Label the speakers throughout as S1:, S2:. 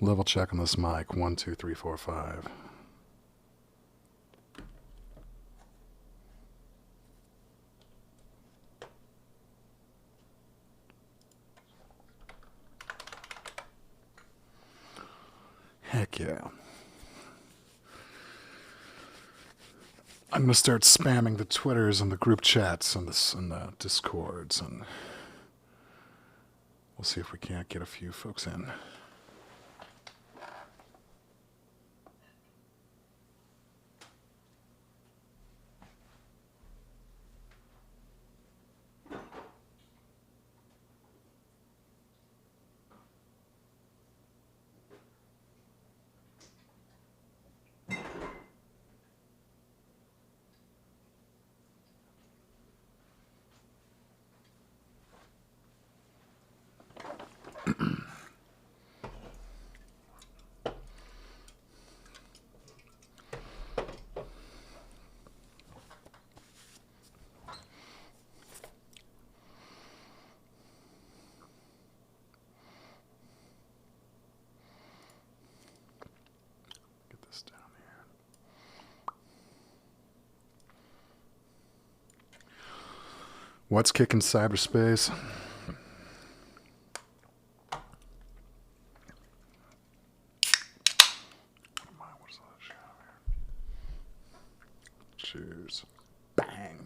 S1: Level check on this mic. 1, 2, 3, 4, 5. Heck yeah. I'm going to start spamming the Twitters and the group chats and the Discords, and we'll see if we can't get a few folks in. Get this down here. What's kicking cyberspace? What is all that shit over here? Cheers. Bang.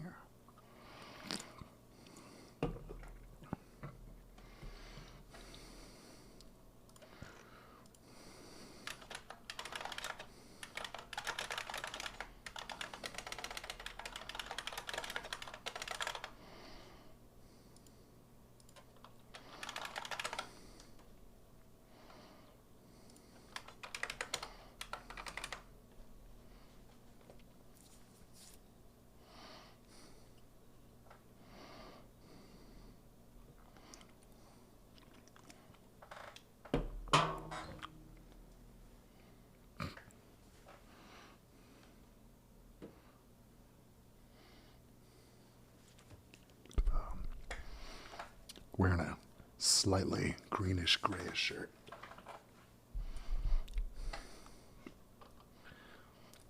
S1: Wearing a slightly greenish grayish shirt.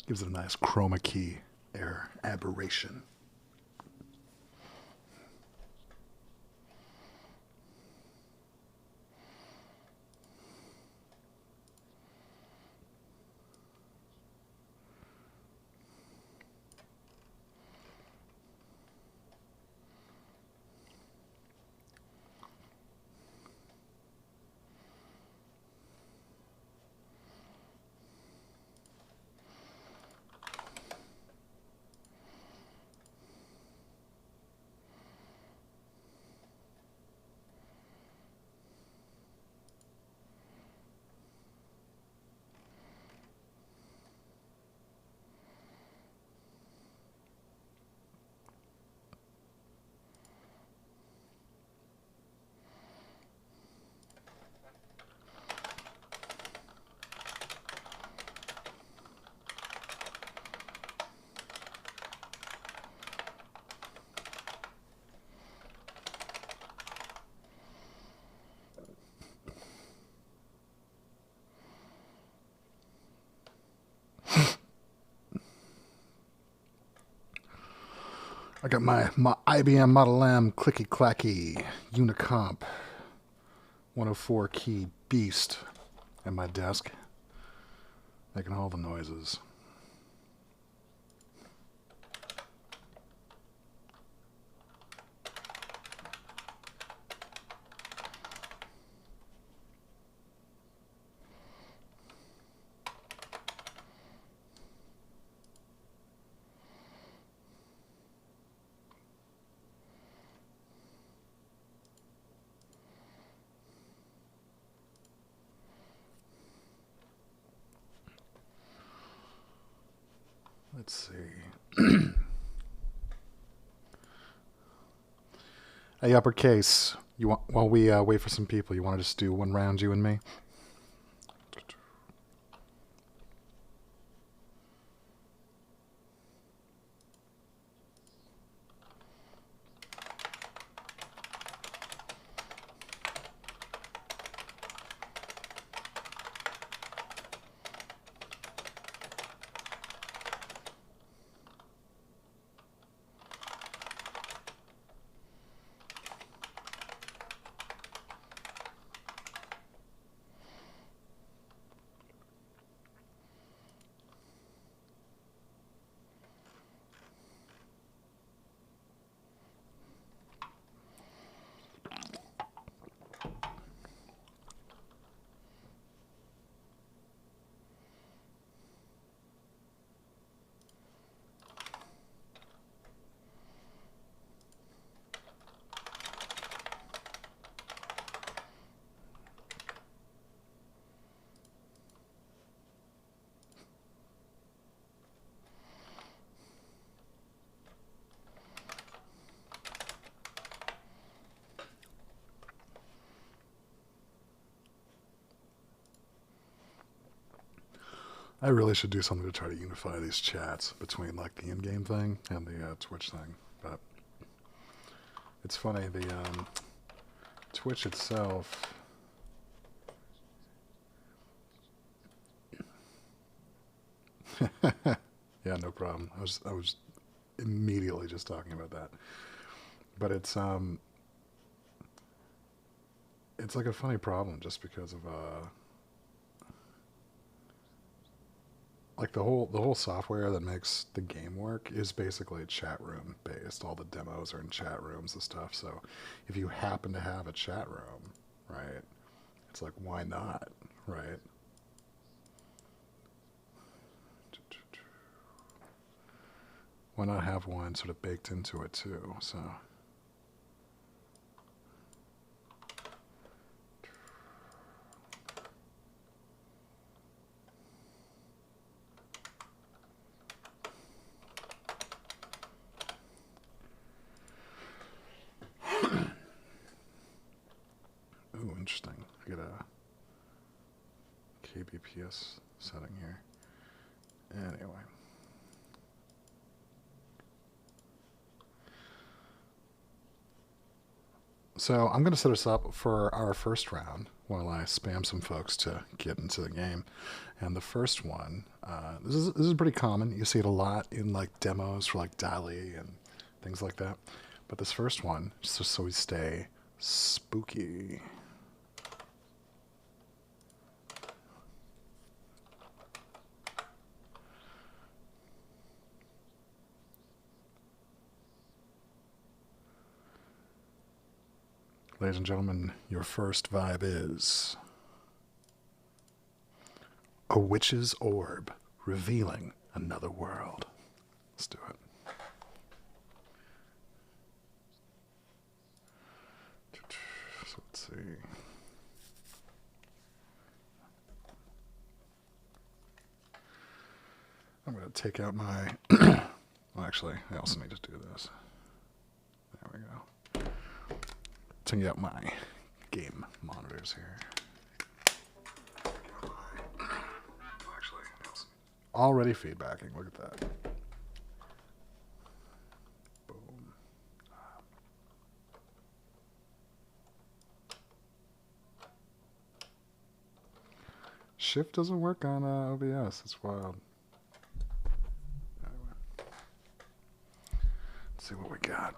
S1: Gives it a nice chroma key air aberration. I got my IBM Model M clicky clacky Unicomp 104 key beast at my desk, making all the noises. Let's see. Hey, uppercase. You want, while we wait for some people, you want to just do one round, you and me? I really should do something to try to unify these chats between like the in-game thing and the Twitch thing. But it's funny, the Twitch itself. Yeah, no problem. I was immediately just talking about that. But it's like a funny problem just because of like the whole software that makes the game work is basically chat room based. All the demos are in chat rooms and stuff. So if you happen to have a chat room, right, it's like, why not, right? Why not have one sort of baked into it too? So. Ooh, interesting. I get a kbps setting here. Anyway. So I'm going to set us up for our first round while I spam some folks to get into the game. And the first one, this is pretty common. You see it a lot in like demos for like DALL-E and things like that. But this first one, just so we stay spooky. Ladies and gentlemen, your first vibe is a witch's orb revealing another world. Let's do it. So let's see. I'm going to take out my... well, actually, I also need to do this. There we go. Take out my game monitors here. Actually, already feedbacking. Look at that. Boom. Shift doesn't work on OBS. It's wild. Anyway. Let's see what we got.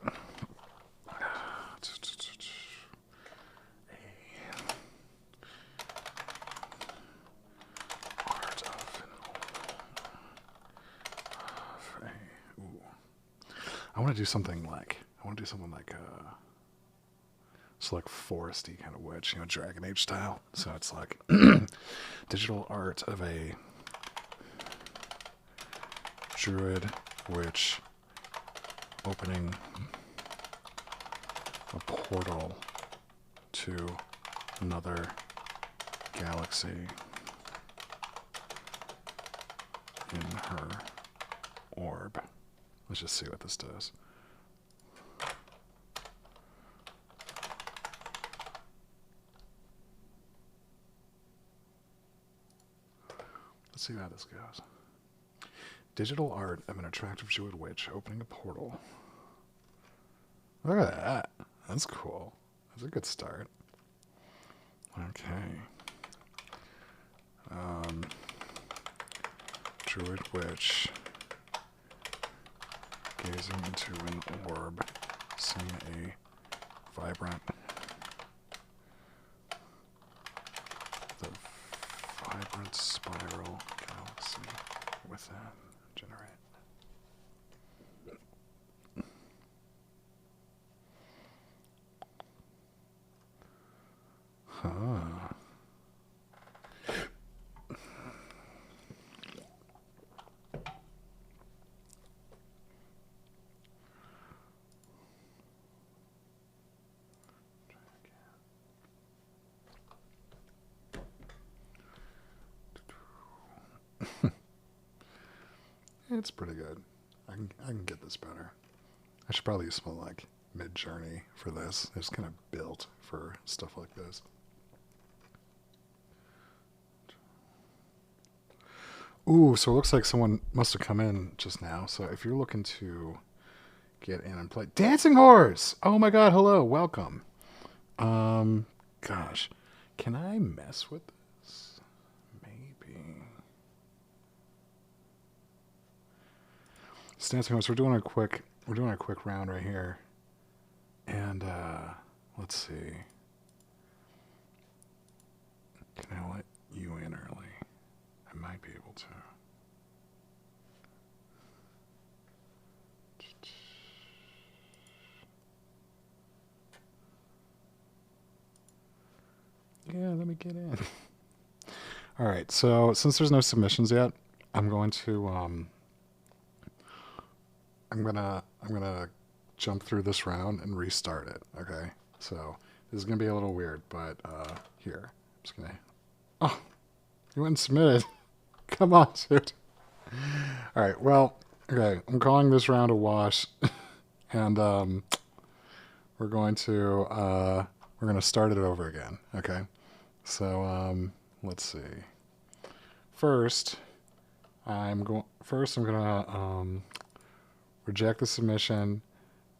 S1: I want to do something like it's like foresty kind of witch, you know, Dragon Age style. So it's like digital art of a druid witch opening a portal to another galaxy in her orb. Let's just see what this does. Let's see how this goes. Digital art of an attractive druid witch opening a portal. Look at that. That's cool. That's a good start. Okay. Druid witch gazing into an orb, seeing a vibrant, spiral galaxy within. Generate. Huh. It's pretty good. I can get this better. I should probably use something like Midjourney for this. It's kind of built for stuff like this. Ooh, so it looks like someone must have come in just now. So if you're looking to get in and play Dancing Horse, oh my God, hello, welcome. Gosh, can I mess with this? Maybe. It's Dancing Horse. We're doing a quick round right here, and let's see. Can I let you in early? I might be able to. Yeah, let me get in. All right, so since there's no submissions yet, I'm going to I'm gonna jump through this round and restart it. Okay, so this is gonna be a little weird, but here I'm just gonna. Oh, you went and submitted. Come on, dude. All right, well, okay, I'm calling this round a wash, and we're gonna start it over again. Okay, so let's see. First, I'm gonna reject the submission.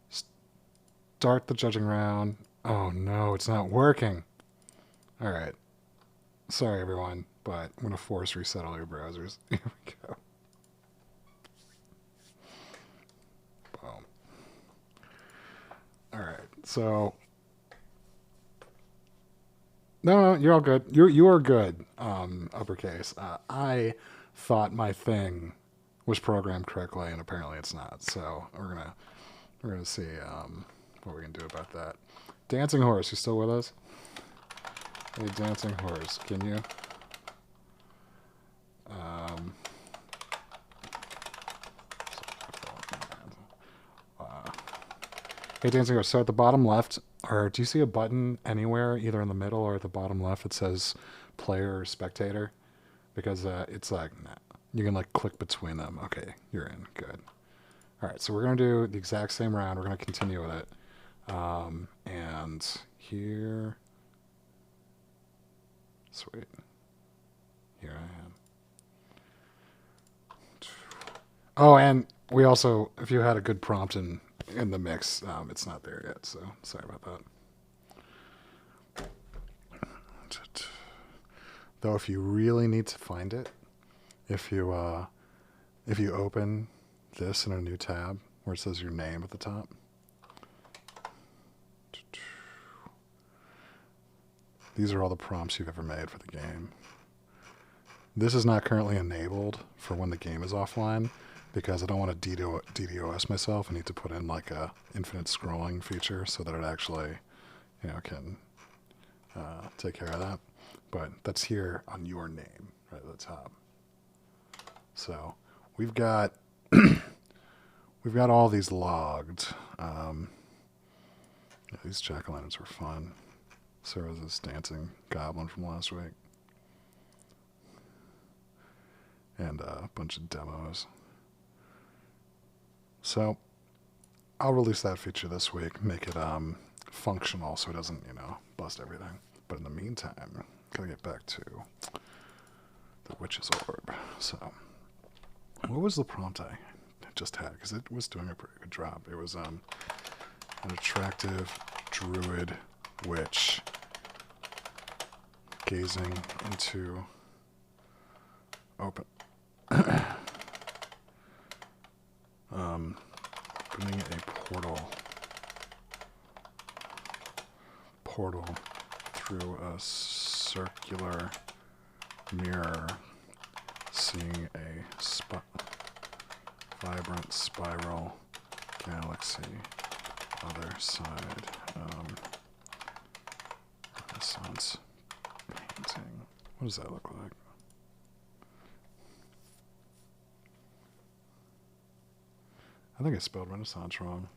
S1: Start the judging round. Oh no, it's not working. All right. Sorry, everyone, but I'm gonna force reset all your browsers. Here we go. Boom. All right. So. No, you're all good. You are good. Uppercase. I thought my thing was programmed correctly, and apparently it's not. So we're gonna see what we can do about that. Dancing Horse, you still with us? Hey, Dancing Horse, can you? Hey, Dancing Horse. So at the bottom left, or do you see a button anywhere, either in the middle or at the bottom left, that says player or spectator? Because it's like, nah, you can like click between them. Okay, you're in. Good. All right, so we're going to do the exact same round. We're going to continue with it. And here, sweet. Here I am. Oh, and we also, if you had a good prompt in the mix, it's not there yet, so sorry about that. Though if you really need to find it, if you open this in a new tab where it says your name at the top, these are all the prompts you've ever made for the game. This is not currently enabled for when the game is offline because I don't want to DDoS myself. I need to put in like a infinite scrolling feature so that it actually, can take care of that. But that's here on your name right at the top. So we've got all these logged. These jack-o'-lanterns were fun. So was this dancing goblin from last week. And a bunch of demos. So I'll release that feature this week, make it functional so it doesn't, bust everything. But in the meantime, gotta get back to the Witch's Orb. So what was the prompt I just had? Because it was doing a pretty good job. It was an attractive druid witch gazing into opening a portal through a circular mirror, seeing a vibrant spiral galaxy. Other side, Renaissance painting. What does that look like? I think I spelled Renaissance wrong.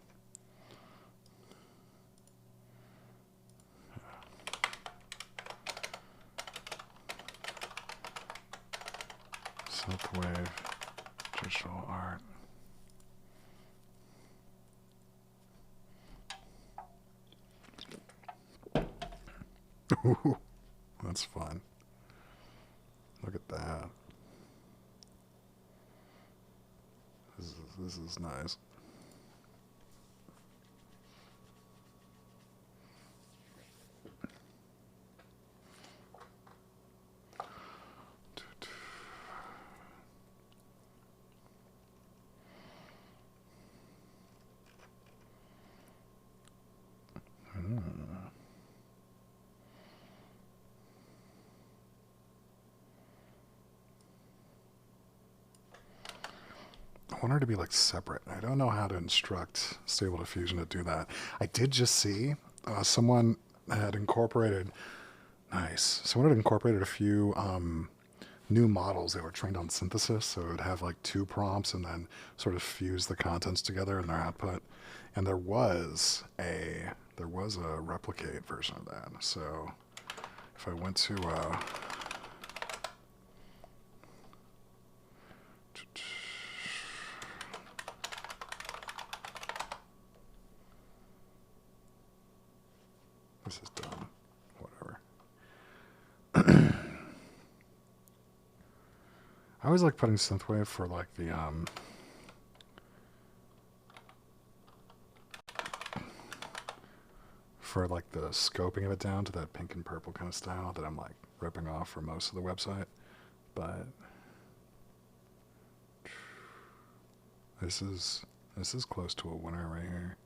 S1: Silkwave, digital art. Ooh, that's fun. Look at that. This is nice. I want her to be like separate. I don't know how to instruct Stable Diffusion to do that. I did just see someone had incorporated. Nice. Someone had incorporated a few new models. They were trained on synthesis, so it would have like two prompts and then sort of fuse the contents together in their output. And there was a replicate version of that. So if I went to this is dumb. Whatever. I always like putting synthwave for like the for like the scoping of it down to that pink and purple kind of style that I'm like ripping off for most of the website. But this is close to a winner right here.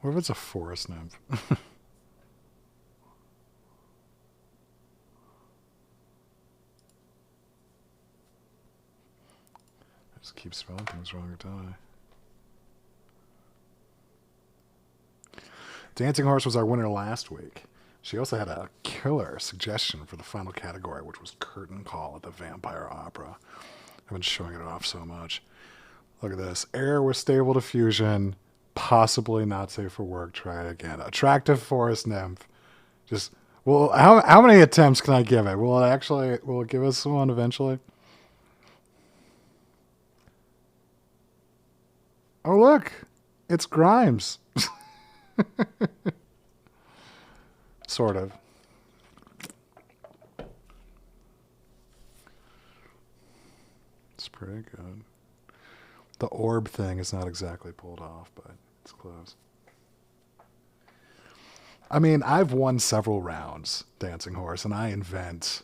S1: What if it's a forest nymph? I just keep spelling things wrong, don't I? Dancing Horse was our winner last week. She also had a killer suggestion for the final category, which was Curtain Call at the Vampire Opera. I've been showing it off so much. Look at this. Error with Stable Diffusion. Possibly not safe for work. Try it again. Attractive forest nymph. Just, well, how many attempts can I give it? Will it give us one eventually? Oh, look. It's Grimes. Sort of. It's pretty good. The orb thing is not exactly pulled off, but it's close. I mean, I've won several rounds Dancing Horse, and I invent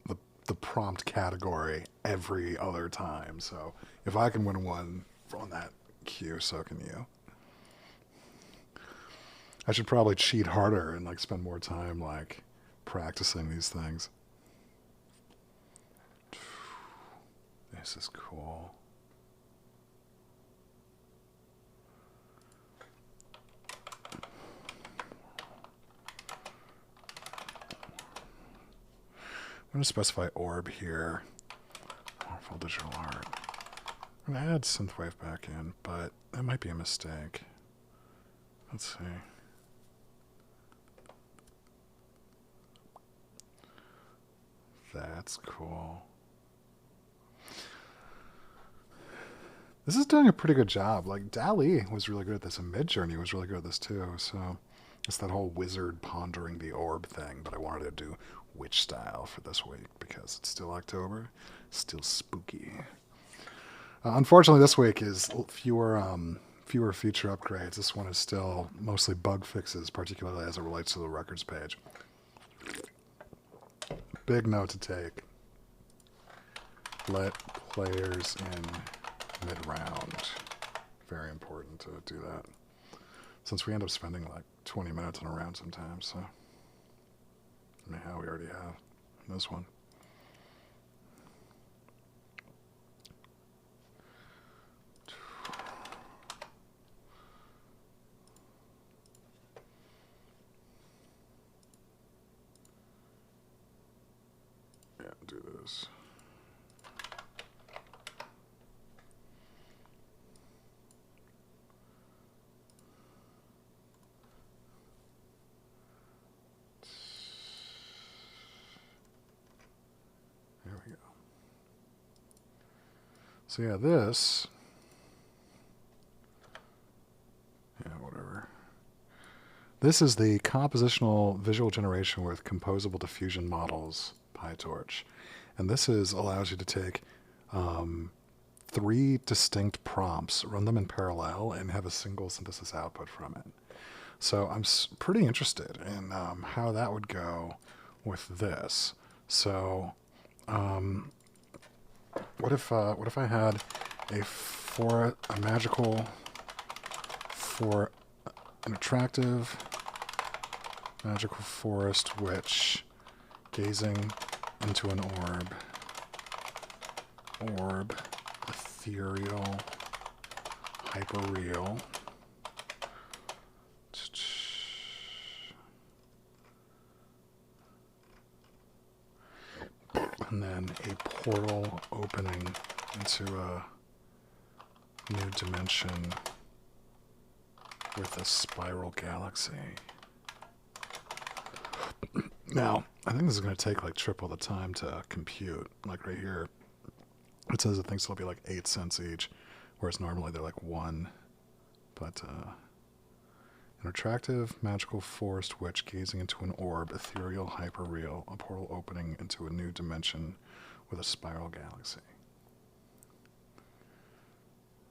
S1: the prompt category every other time. So if I can win one on that cue, so can you. I should probably cheat harder and like spend more time like practicing these things. This is cool. I'm going to specify orb here. Full digital art. I'm going to add synthwave back in, but that might be a mistake. Let's see. That's cool. This is doing a pretty good job. Like, DALL-E was really good at this, and Midjourney was really good at this too. So it's that whole wizard pondering the orb thing, but I wanted to do witch style for this week because it's still October, still spooky. Unfortunately, this week is fewer feature upgrades. This one is still mostly bug fixes, particularly as it relates to the records page. Big note to take. Let players in mid-round. Very important to do that. Since we end up spending like 20 minutes on a round sometimes, so. I mean, how we already have this one. Yeah, do this. There we go. So yeah, this. Yeah, whatever. This is the compositional visual generation with composable diffusion models PyTorch. And this allows you to take 3 distinct prompts, run them in parallel, and have a single synthesis output from it. So I'm pretty interested in how that would go with this. So what if I had a magical for an attractive magical forest witch gazing into an orb, ethereal, hyperreal. And then a portal opening into a new dimension with a spiral galaxy. Now, I think this is going to take like triple the time to compute. Like right here, it says it thinks it'll be like 8 cents each, whereas normally they're like 1. But an attractive magical forest witch gazing into an orb, ethereal, hyperreal, a portal opening into a new dimension with a spiral galaxy.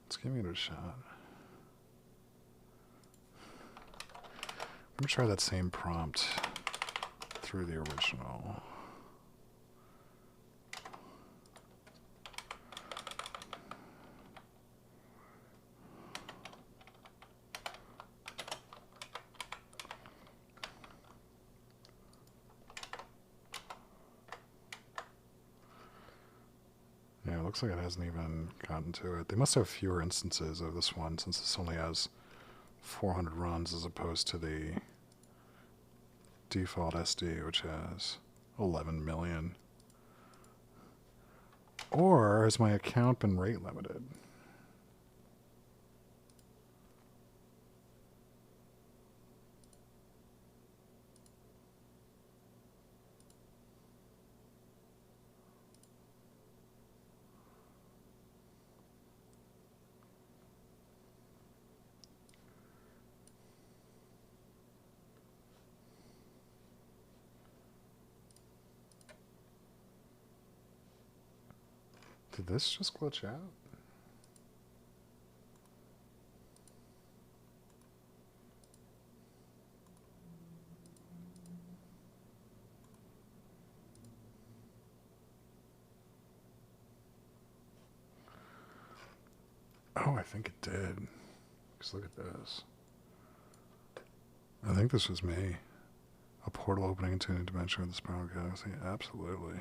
S1: Let's give it a shot. I'm going to try that same prompt through the original. Yeah, it looks like it hasn't even gotten to it. They must have fewer instances of this one since this only has 400 runs as opposed to the default SD, which has 11 million. Or has my account been rate limited? Did this just glitch out? Oh, I think it did. Because look at this. I think this was me. A portal opening into a new dimension with the spiral galaxy. Absolutely.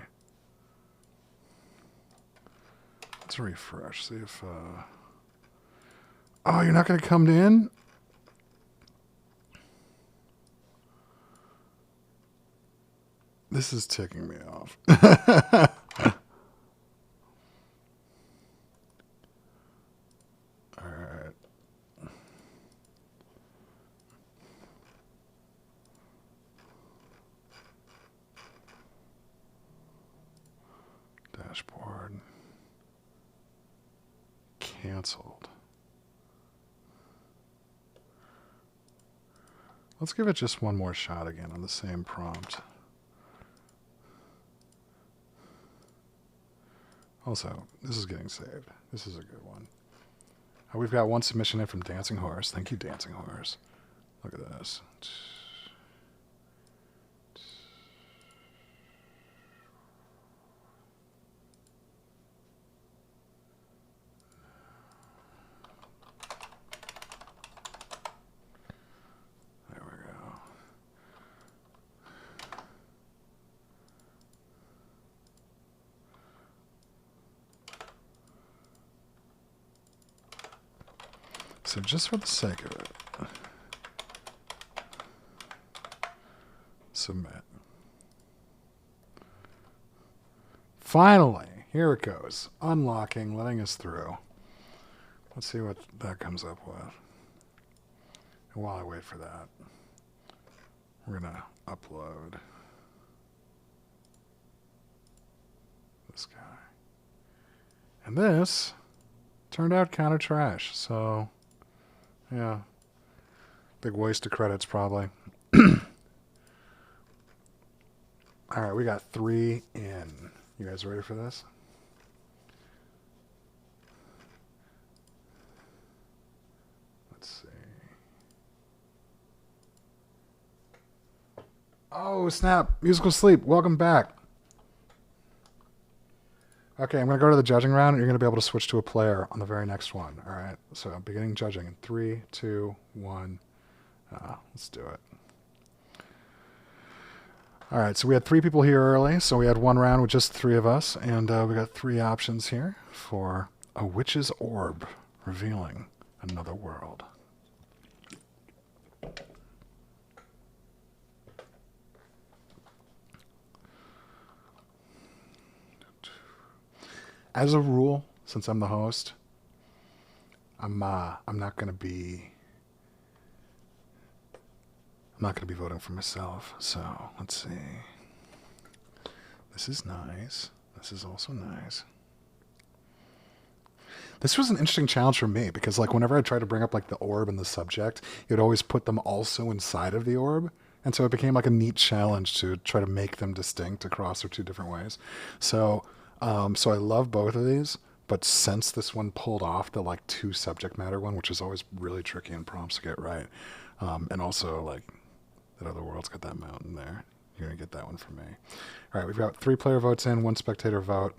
S1: Let's refresh. See if... Oh, you're not going to come in? This is ticking me off. Alright. Dashboard. Canceled. Let's give it just one more shot again on the same prompt. Also, this is getting saved. This is a good one. We've got one submission in from Dancing Horse. Thank you, Dancing Horse. Look at this. There we go. So just for the sake of it, submit. Finally, here it goes. Unlocking, letting us through. Let's see what that comes up with. And while I wait for that, we're going to upload this guy. And this turned out kind of trash, so... yeah. Big waste of credits, probably. All right, we got 3 in. You guys ready for this? Let's see. Oh, snap. Musical Sleep. Welcome back. Okay, I'm going to go to the judging round, and you're going to be able to switch to a player on the very next one. All right, so I'm beginning judging in 3, 2, 1. Let's do it. All right, so we had 3 people here early, so we had 1 round with just 3 of us, and we got 3 options here for a witch's orb revealing another world. As a rule, since I'm the host, I'm not gonna be voting for myself. So let's see. This is nice. This is also nice. This was an interesting challenge for me because, like, whenever I tried to bring up like the orb and the subject, it would always put them also inside of the orb, and so it became like a neat challenge to try to make them distinct across their 2 different ways. So, so I love both of these, but since this one pulled off the like 2 subject matter one, which is always really tricky in prompts to get right, and also like that other world's got that mountain there. You're gonna get that one from me. All right, we've got 3 player votes in, 1 spectator vote.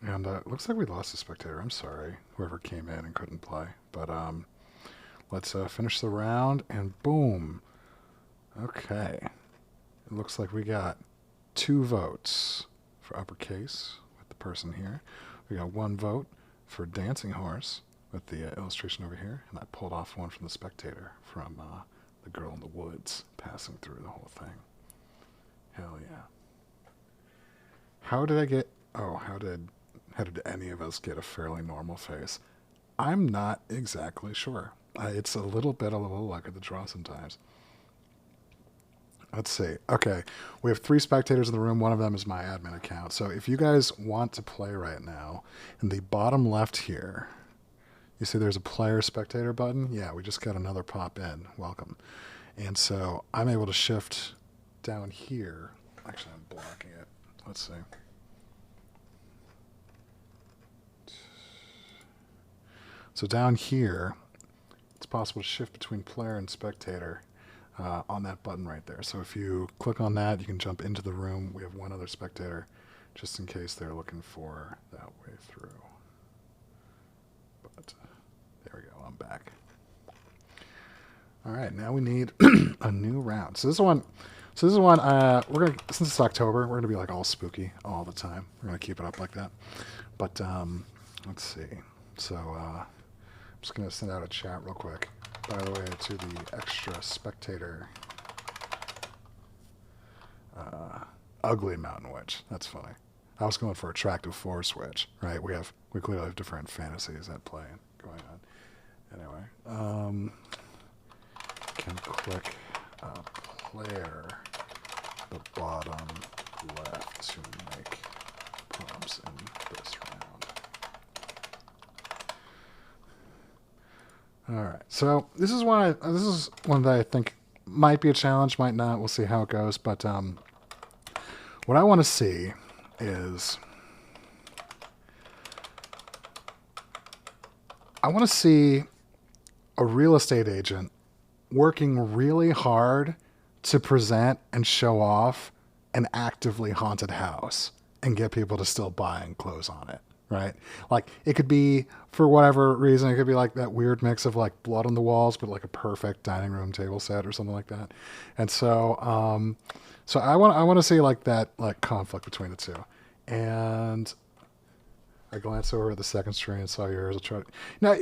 S1: And it looks like we lost a spectator. I'm sorry, whoever came in and couldn't play. But let's finish the round, and boom. Okay. It looks like we got 2 votes for uppercase with the person here. We got 1 vote for dancing horse with the illustration over here. And I pulled off 1 from the spectator from the girl in the woods passing through the whole thing. Hell yeah. How did I get... Oh, how did any of us get a fairly normal face? I'm not exactly sure. It's a little bit of luck of the draw sometimes. Let's see. Okay, we have 3 spectators in the room. 1 of them is my admin account. So if you guys want to play right now, in the bottom left here, you see there's a player spectator button? Yeah, we just got another pop in. Welcome. And so I'm able to shift down here. Actually, I'm blocking it. Let's see. So down here, it's possible to shift between player and spectator on that button right there. So if you click on that, you can jump into the room. We have 1 other spectator, just in case they're looking for that way through. But there we go, I'm back. All right, now we need a new round. So this one, we're gonna, since it's October, we're gonna be like all spooky all the time. We're gonna keep it up like that. But let's see. So I'm just gonna send out a chat real quick. By the way, to the extra spectator, ugly mountain witch. That's funny. I was going for attractive force witch, right? We clearly have different fantasies at play going on. Anyway, can click player the bottom left to make prompts in this round. All right, so this is one that I think might be a challenge, might not. We'll see how it goes. But what I want to see is I want to see a real estate agent working really hard to present and show off an actively haunted house and get people to still buy and close on it. Right? Like, it could be, for whatever reason, it could be like that weird mix of like blood on the walls, but like a perfect dining room table set or something like that. And so, so I want to see like that, like conflict between the 2. And I glanced over at the second screen and saw yours. I'll try to, now,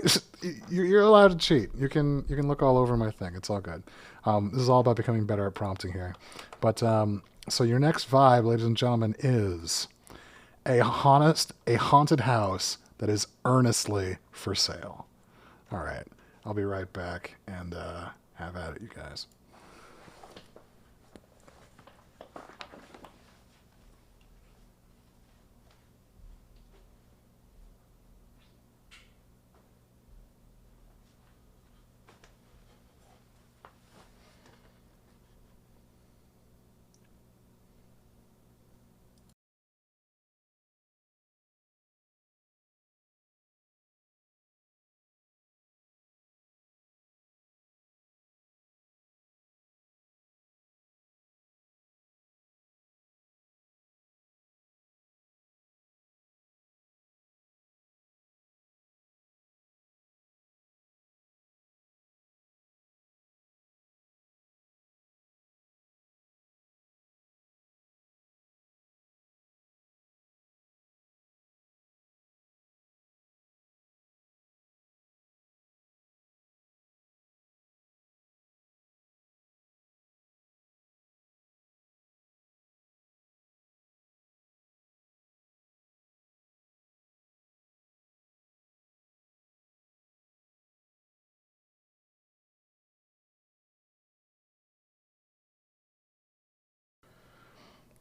S1: you're allowed to cheat. You can look all over my thing. It's all good. This is all about becoming better at prompting here. But, so your next vibe, ladies and gentlemen, is a haunted house that is earnestly for sale. All right, I'll be right back, and have at it, you guys.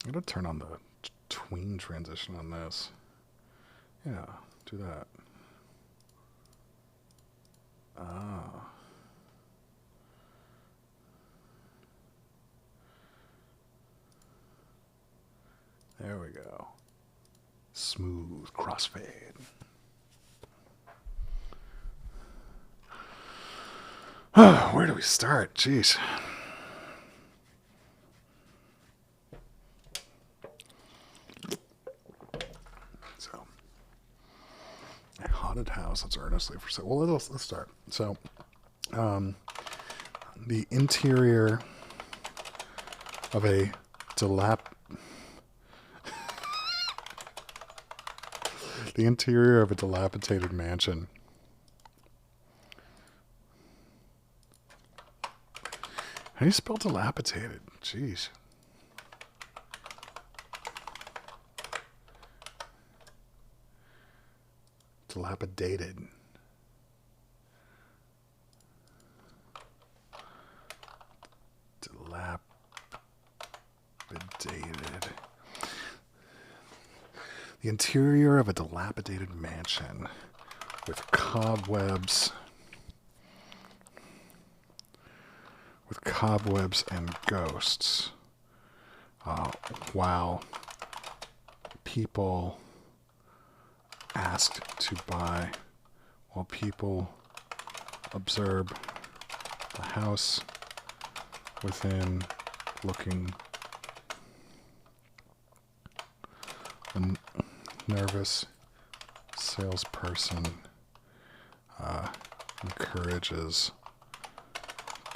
S1: I'm going to turn on the tween transition on this. Yeah, do that. Ah. There we go. Smooth crossfade. Where do we start? Jeez. So, a haunted house that's earnestly for sale. Well, let's start. So, the interior of a dilapidated mansion. How do you spell dilapidated? Jeez. Dilapidated. Dilapidated. The interior of a dilapidated mansion with cobwebs and ghosts. While people observe the house within, looking a nervous salesperson encourages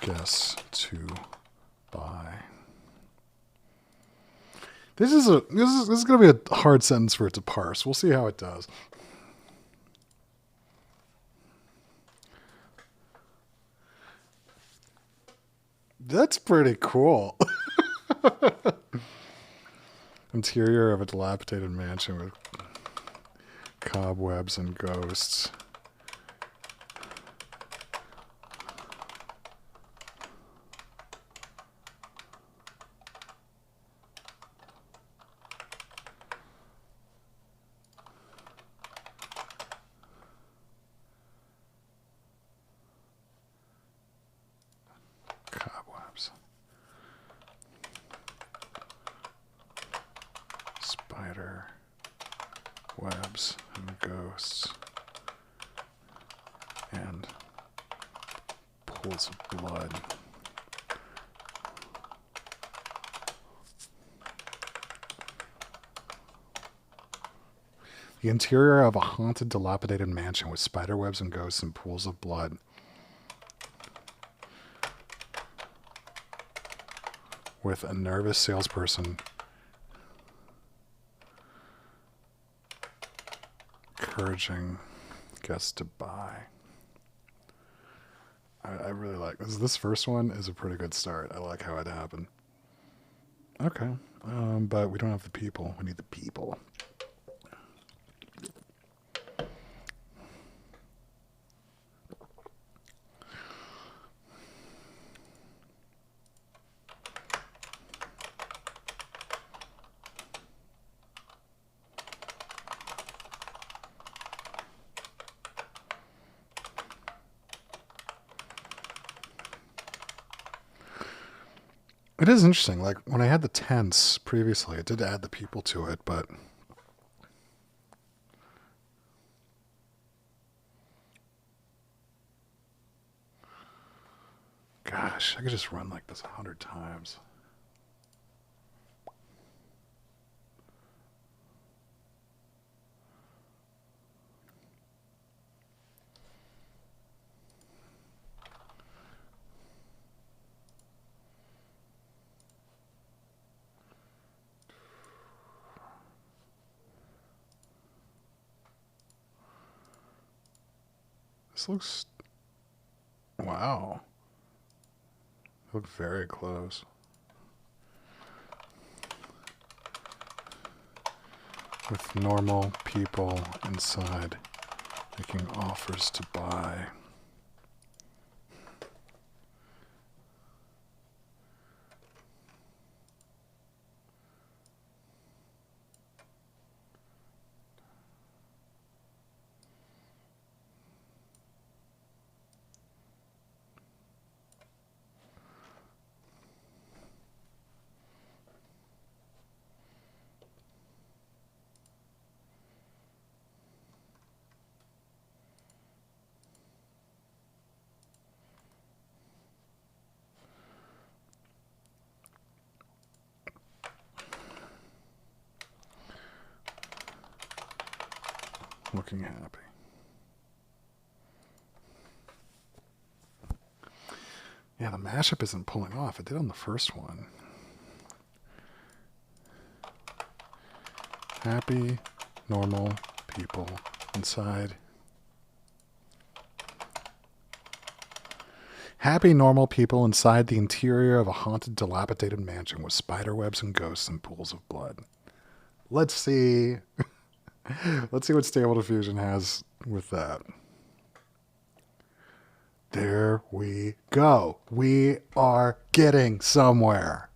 S1: guests to buy. This is going to be a hard sentence for it to parse. We'll see how it does. That's pretty cool. Interior of a dilapidated mansion with cobwebs and ghosts. Cobwebs. Spider webs and ghosts. And pools of blood. The interior of a haunted, dilapidated mansion with spiderwebs and ghosts and pools of blood. With a nervous salesperson encouraging guests to buy. I really like this. This first one is a pretty good start. I like how it happened. Okay, but we don't have the people. We need the people. It is interesting. Like when I had the tents previously, it did add the people to it, but gosh, I could just run like this 100 times. This looks... Wow. Look very close. With normal people inside making offers to buy. Looking happy. Yeah, the mashup isn't pulling off. It did on the first one. Happy, normal people inside. Happy, normal people inside the interior of a haunted, dilapidated mansion with spiderwebs and ghosts and pools of blood. Let's see. Let's see what Stable Diffusion has with that. There we go. We are getting somewhere.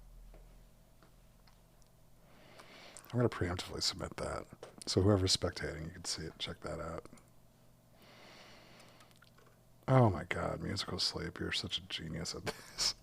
S1: I'm going to preemptively submit that. So whoever's spectating, you can see it. Check that out. Oh my god, Musical Sleep. You're such a genius at this.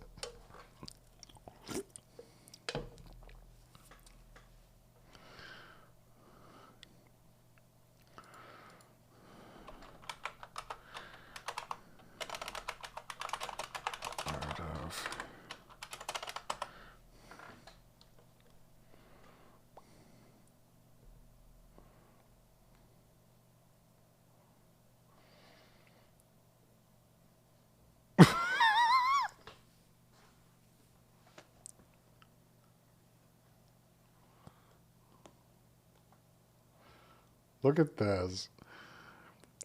S1: Look at this.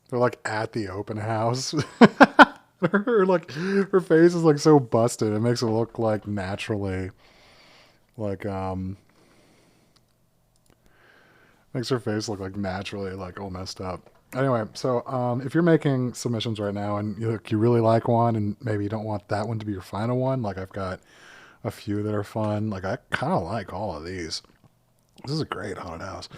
S1: They're like at the open house. her face is like so busted. It makes it look like naturally like makes her face look like naturally like all messed up. Anyway, so if you're making submissions right now and you really like one and maybe you don't want that one to be your final one, like I've got a few that are fun. Like I kind of like all of these. This is a great haunted house.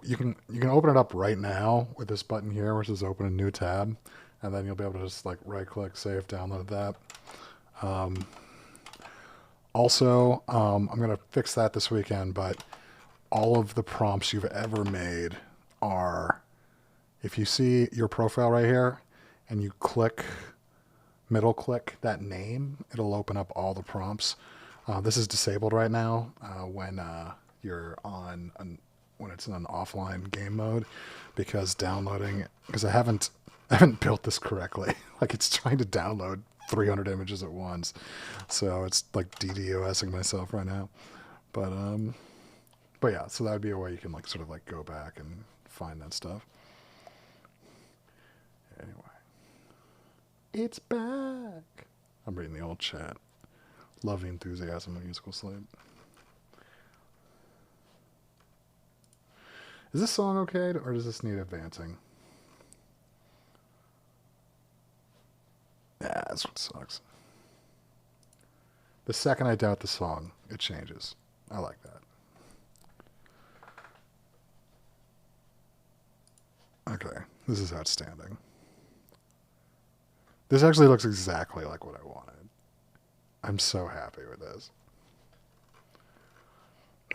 S1: You can open it up right now with this button here, which is open a new tab, and then you'll be able to just like right click, save, download that. Also, I'm gonna fix that this weekend, but all of the prompts you've ever made are, if you see your profile right here and you middle click that name, it'll open up all the prompts. This is disabled right now when you're on when it's in an offline game mode, because I haven't built this correctly. Like it's trying to download 300 images at once, so it's like DDoSing myself right now. But yeah, so that would be a way you can like sort of like go back and find that stuff. Anyway, it's back. I'm reading the old chat. Love the enthusiasm of Musical Sleep. Is this song okay, or does this need advancing? Yeah, that's what sucks. The second I doubt the song, it changes. I like that. Okay, this is outstanding. This actually looks exactly like what I wanted. I'm so happy with this.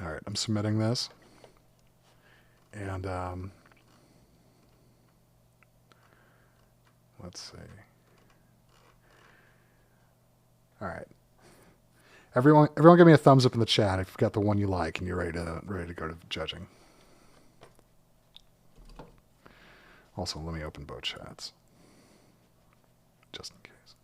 S1: All right, I'm submitting this. And let's see. All right. Everyone give me a thumbs up in the chat if you've got the one you like and you're ready to go to judging. Also, let me open both chats. Just in case.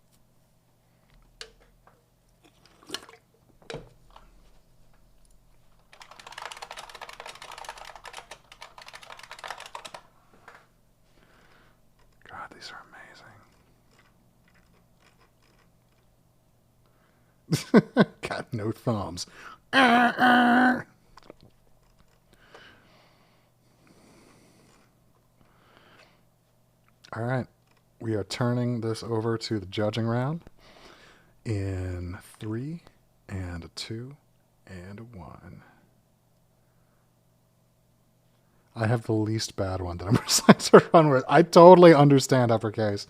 S1: God, these are amazing. Got no thumbs. All right. We are turning this over to the judging round in 3 and a 2 and a 1. I have the least bad one that I'm deciding to run with. I totally understand uppercase.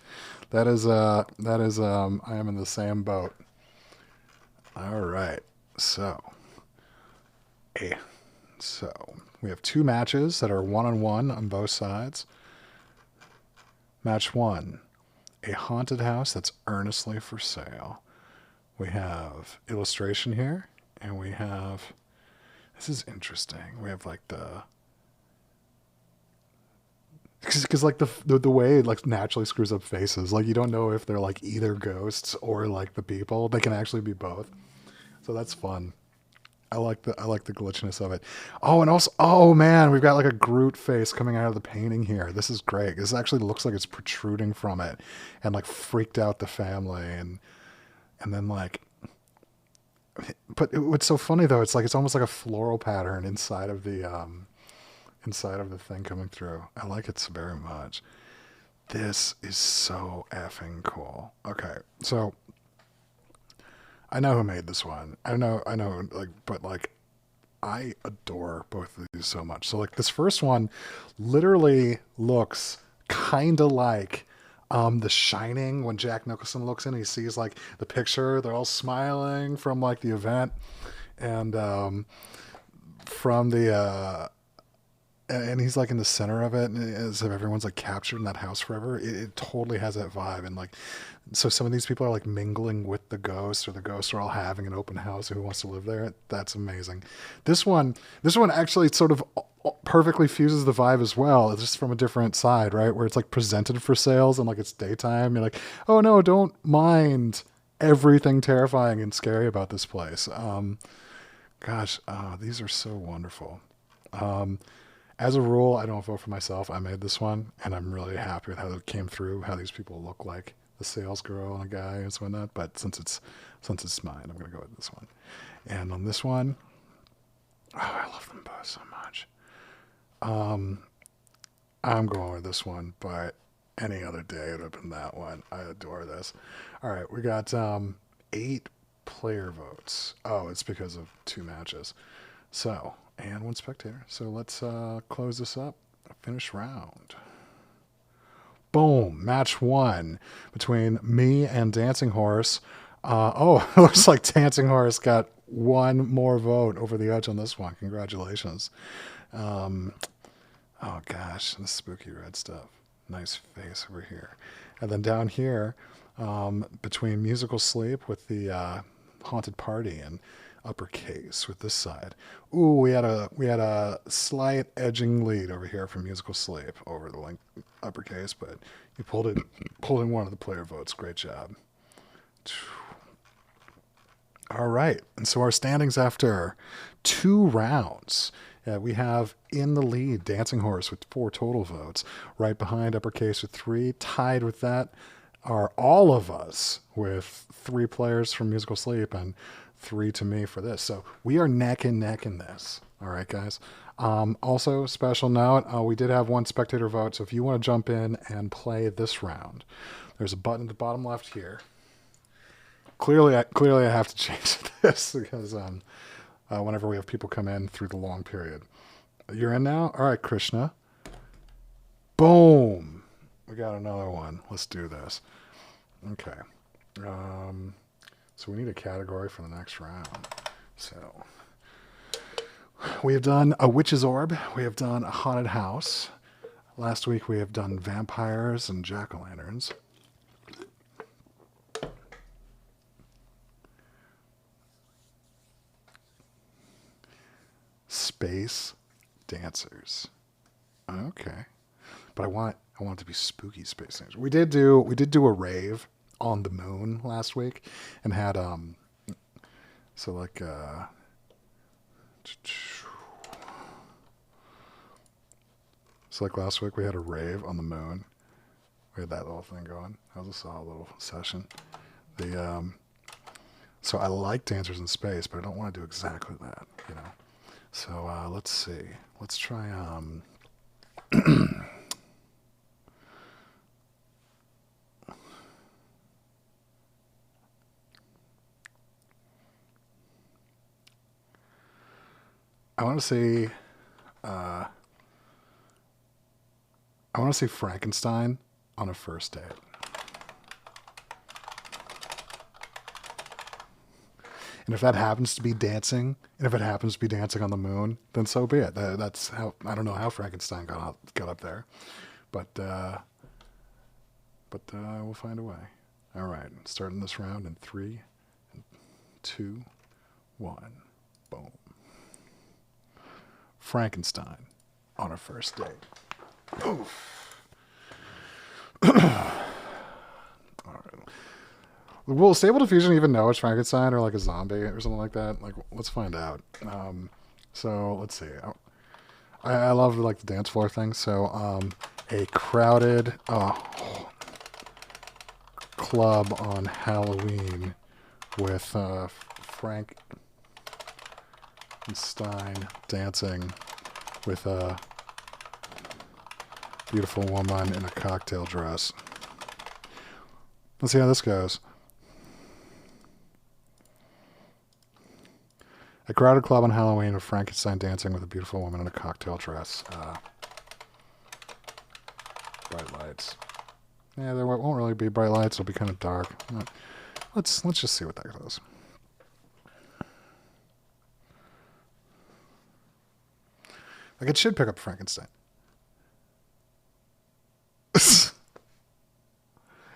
S1: I am in the same boat. All right. So we have 2 matches that are 1-on-1 on both sides. Match 1, a haunted house that's earnestly for sale. We have illustration here, and we have, this is interesting. We have like Because like the way it like naturally screws up faces, like you don't know if they're like either ghosts or like the people. They can actually be both. So that's fun. I like the glitchiness of it. Oh, and also, oh man, we've got like a Groot face coming out of the painting here. This is great. This actually looks like it's protruding from it, and like freaked out the family, and then like, but what's so funny though, it's like it's almost like a floral pattern inside of the thing coming through. I like it very much. This is so effing cool. Okay, so I know who made this one. I know, like, but like, I adore both of these so much. So like this first one literally looks kind of like The Shining when Jack Nicholson looks in, he sees like the picture, they're all smiling from like the event, and from the and he's like in the center of it, and as if everyone's like captured in that house forever. It totally has that vibe, and like, so some of these people are like mingling with the ghosts, or the ghosts are all having an open house. Who wants to live there? That's amazing. This one, this one actually sort of perfectly fuses the vibe as well. It's just from a different side, right? Where it's like presented for sales and like it's daytime. You're like, oh no, don't mind everything terrifying and scary about this place. Gosh, these are so wonderful. As a rule, I don't vote for myself. I made this one, and I'm really happy with how it came through. How these people look like the sales girl and a guy and so whatnot. But since it's mine, I'm gonna go with this one. And on this one, oh, I love them both so much. I'm going with this one, but any other day it would have been that one. I adore this. All right, we got 8 player votes. Oh, it's because of 2 matches. So, and 1 spectator. So let's close this up. Finish round. Boom. Match 1 between me and Dancing Horse. Oh, it looks like Dancing Horse got 1 more vote over the edge on this one. Congratulations. Oh gosh, this spooky red stuff. Nice face over here. And then down here, between Musical Sleep with the Haunted Party and Uppercase with this side. Ooh, we had a slight edging lead over here from Musical Sleep over the Uppercase, but you pulled in one of the player votes. Great job. All right, and so our standings after 2 rounds. We have in the lead Dancing Horse with 4 total votes. Right behind Uppercase with 3. Tied with that are all of us with 3 players from Musical Sleep and 3 to me for this. So we are neck and neck in this. All right, guys. Also, special note, we did have 1 spectator vote. So if you want to jump in and play this round, there's a button at the bottom left here. Clearly, I have to change this because whenever we have people come in through the long period. You're in now? All right, Krishna. Boom. We got another one. Let's do this. Okay. So we need a category for the next round. So we have done a witch's orb. We have done a haunted house. Last week we have done vampires and jack-o'-lanterns. Space dancers. Okay. But I want it to be spooky space dancers. We did do a rave on the moon last week and had so like so like last week we had a rave on the moon. We had that little thing going. That was a solid little session. So I like Dancers in Space, but I don't want to do exactly that, you know. So let's see. Let's try I want to see Frankenstein on a first date. And if that happens to be dancing, and if it happens to be dancing on the moon, then so be it. That's how, I don't know how Frankenstein got up there, but we'll find a way. All right, starting this round in 3, 2, 1, boom. Frankenstein on a first date. Oof. Will Stable Diffusion even know it's Frankenstein or like a zombie or something like that? Like, let's find out. So let's see. I love like the dance floor thing. So a crowded club on Halloween with Frankenstein dancing with a beautiful woman in a cocktail dress. Let's see how this goes. A crowded club on Halloween with Frankenstein dancing with a beautiful woman in a cocktail dress. Bright lights. Yeah, there won't really be bright lights. It'll be kind of dark. Let's just see what that goes. Like, it should pick up Frankenstein.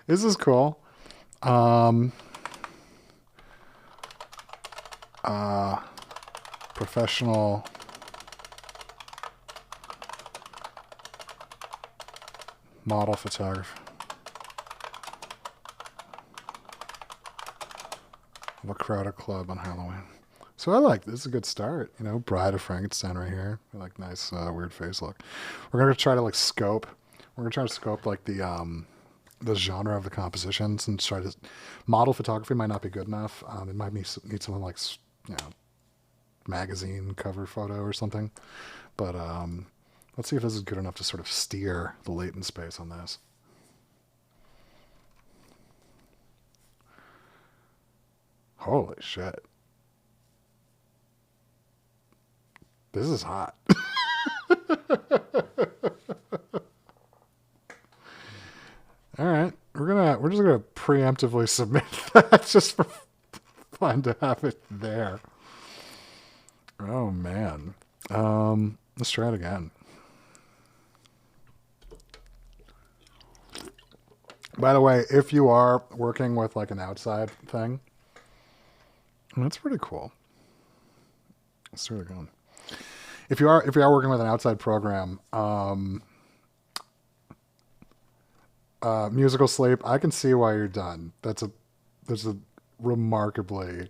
S1: This is cool. Professional model photographer of a crowded club on Halloween. So I like this. Is a good start. You know, Bride of Frankenstein right here. I like nice weird face look. We're gonna try to like scope. We're gonna try to scope like the genre of the compositions and try to. Model photography might not be good enough. It might need something like, you know, magazine cover photo or something. But let's see if this is good enough to sort of steer the latent space on this. Holy shit. This is hot. All right. We're just gonna preemptively submit that just for fun to have it there. Oh man. Let's try it again. By the way, if you are working with like an outside thing, that's pretty cool. Let's try it again. If you are working with an outside program, Musical Sleep, I can see why you're done. That's a remarkably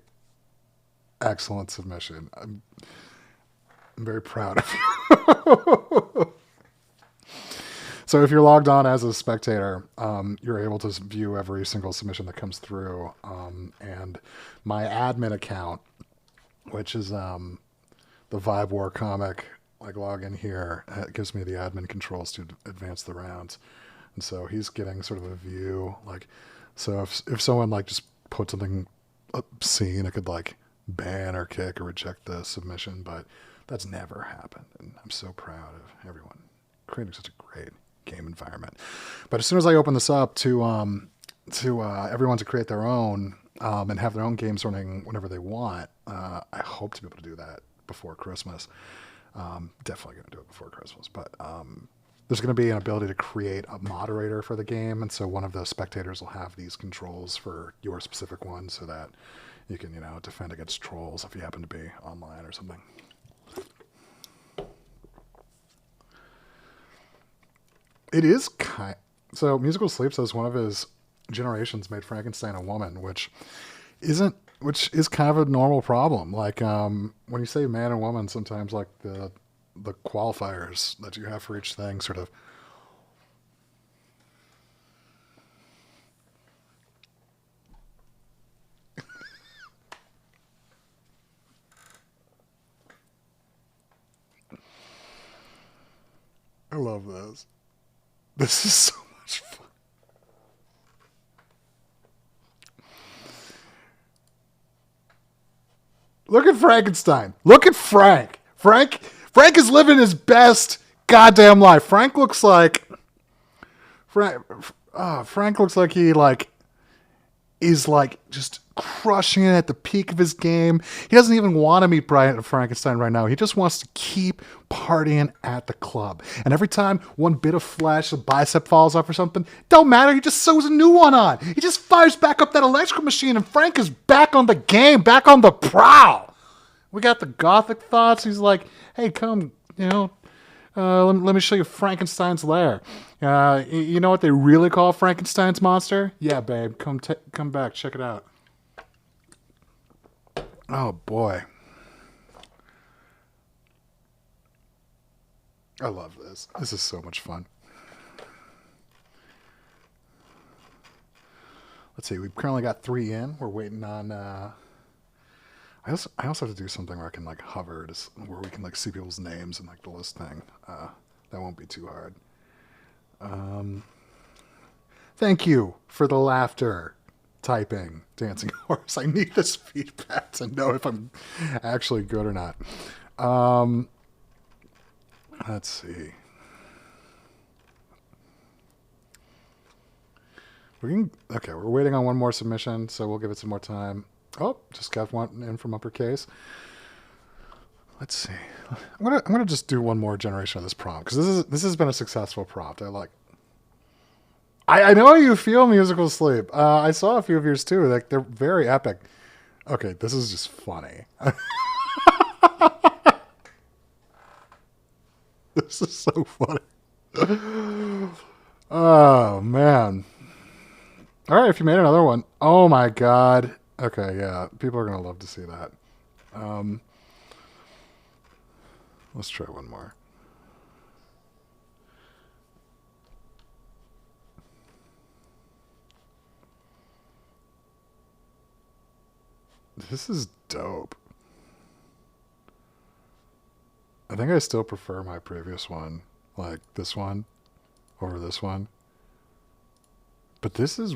S1: excellent submission. I'm very proud of you. So if you're logged on as a spectator, you're able to view every single submission that comes through. And my admin account, which is the Vibe War comic, like log in here, it gives me the admin controls to advance the rounds. And so he's getting sort of a view, like, so if someone like just put something obscene, it could like ban or kick or reject the submission, but that's never happened. And I'm so proud of everyone creating such a great game environment. But as soon as I open this up to everyone to create their own and have their own games running whenever they want, I hope to be able to do that before Christmas. Definitely going to do it before Christmas, but there's going to be an ability to create a moderator for the game, and so one of the spectators will have these controls for your specific one, so that you can, you know, defend against trolls if you happen to be online or something. It is so Musical Sleep says one of his generations made Frankenstein a woman, which is kind of a normal problem. Like when you say man and woman, sometimes like the qualifiers that you have for each thing sort of I love this. This is so much fun. Look at Frankenstein. Look at Frank. Frank is living his best goddamn life. Frank looks like he like is like just crushing it at the peak of his game. He doesn't even want to meet Brian Frankenstein right now. He just wants to keep partying at the club. And every time one bit of flesh, a bicep falls off or something, don't matter. He just sews a new one on. He just fires back up that electrical machine, and Frank is back on the game, back on the prowl. We got the gothic thoughts. He's like, hey, come, you know, Let me show you Frankenstein's lair. You know what they really call Frankenstein's monster? Yeah, babe, come back, check it out. Oh boy, I love this. This is so much fun. Let's see. We've currently got 3 in. We're waiting on. I also have to do something where I can like hover, where we can like see people's names and like the list thing. That won't be too hard. Thank you for the laughter. Typing Dancing Horse. I need this feedback to know if I'm actually good or not. Let's see. Okay, we're waiting on one more submission, so we'll give it some more time. Oh, just got one in from Uppercase. Let's see. I'm gonna just do one more generation of this prompt because this has been a successful prompt. I know you feel musical sleep. I saw a few of yours too. Like they're very epic. Okay, this is just funny. This is so funny. Oh man. All right, if you made another one. Oh my god. Okay, yeah, people are gonna love to see that. Let's try one more. This is dope. I think I still prefer my previous one, like this one, over this one. But this is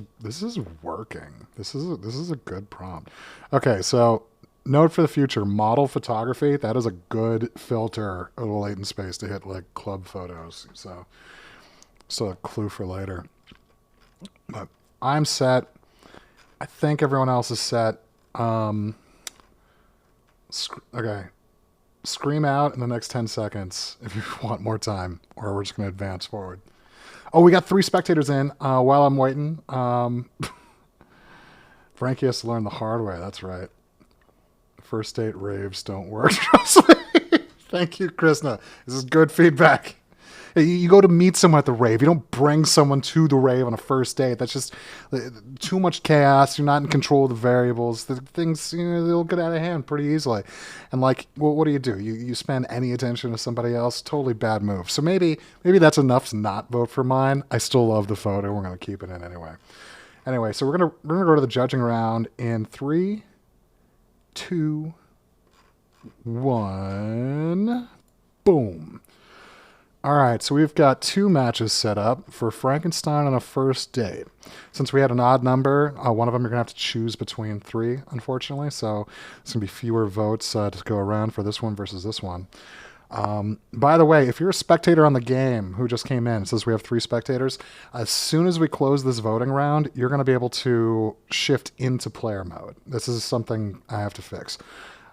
S1: working. This is a good prompt. Okay, so note for the future: model photography. That is a good filter of the latent space to hit like club photos. So a clue for later. But I'm set. I think everyone else is set. Okay. Scream out in the next 10 seconds if you want more time, or we're just going to advance forward. Oh, we got 3 spectators in. While I'm waiting, Frankie has to learn the hard way. That's right. First date raves don't work. Trust me. Thank you, Krishna. This is good feedback. You go to meet someone at the rave. You don't bring someone to the rave on a first date. That's just too much chaos. You're not in control of the variables. The things, they'll get out of hand pretty easily. And like, well, what do? You spend any attention to somebody else? Totally bad move. So maybe that's enough to not vote for mine. I still love the photo. We're going to keep it in anyway. Anyway, so we're gonna go to the judging round in 3, 2, 1. Boom. All right, so we've got 2 matches set up for Frankenstein on a first date. Since we had an odd number, one of them you're going to have to choose between 3, unfortunately. So it's going to be fewer votes to go around for this one versus this one. By the way, if you're a spectator on the game who just came in, it says we have 3 spectators, as soon as we close this voting round, you're going to be able to shift into player mode. This is something I have to fix.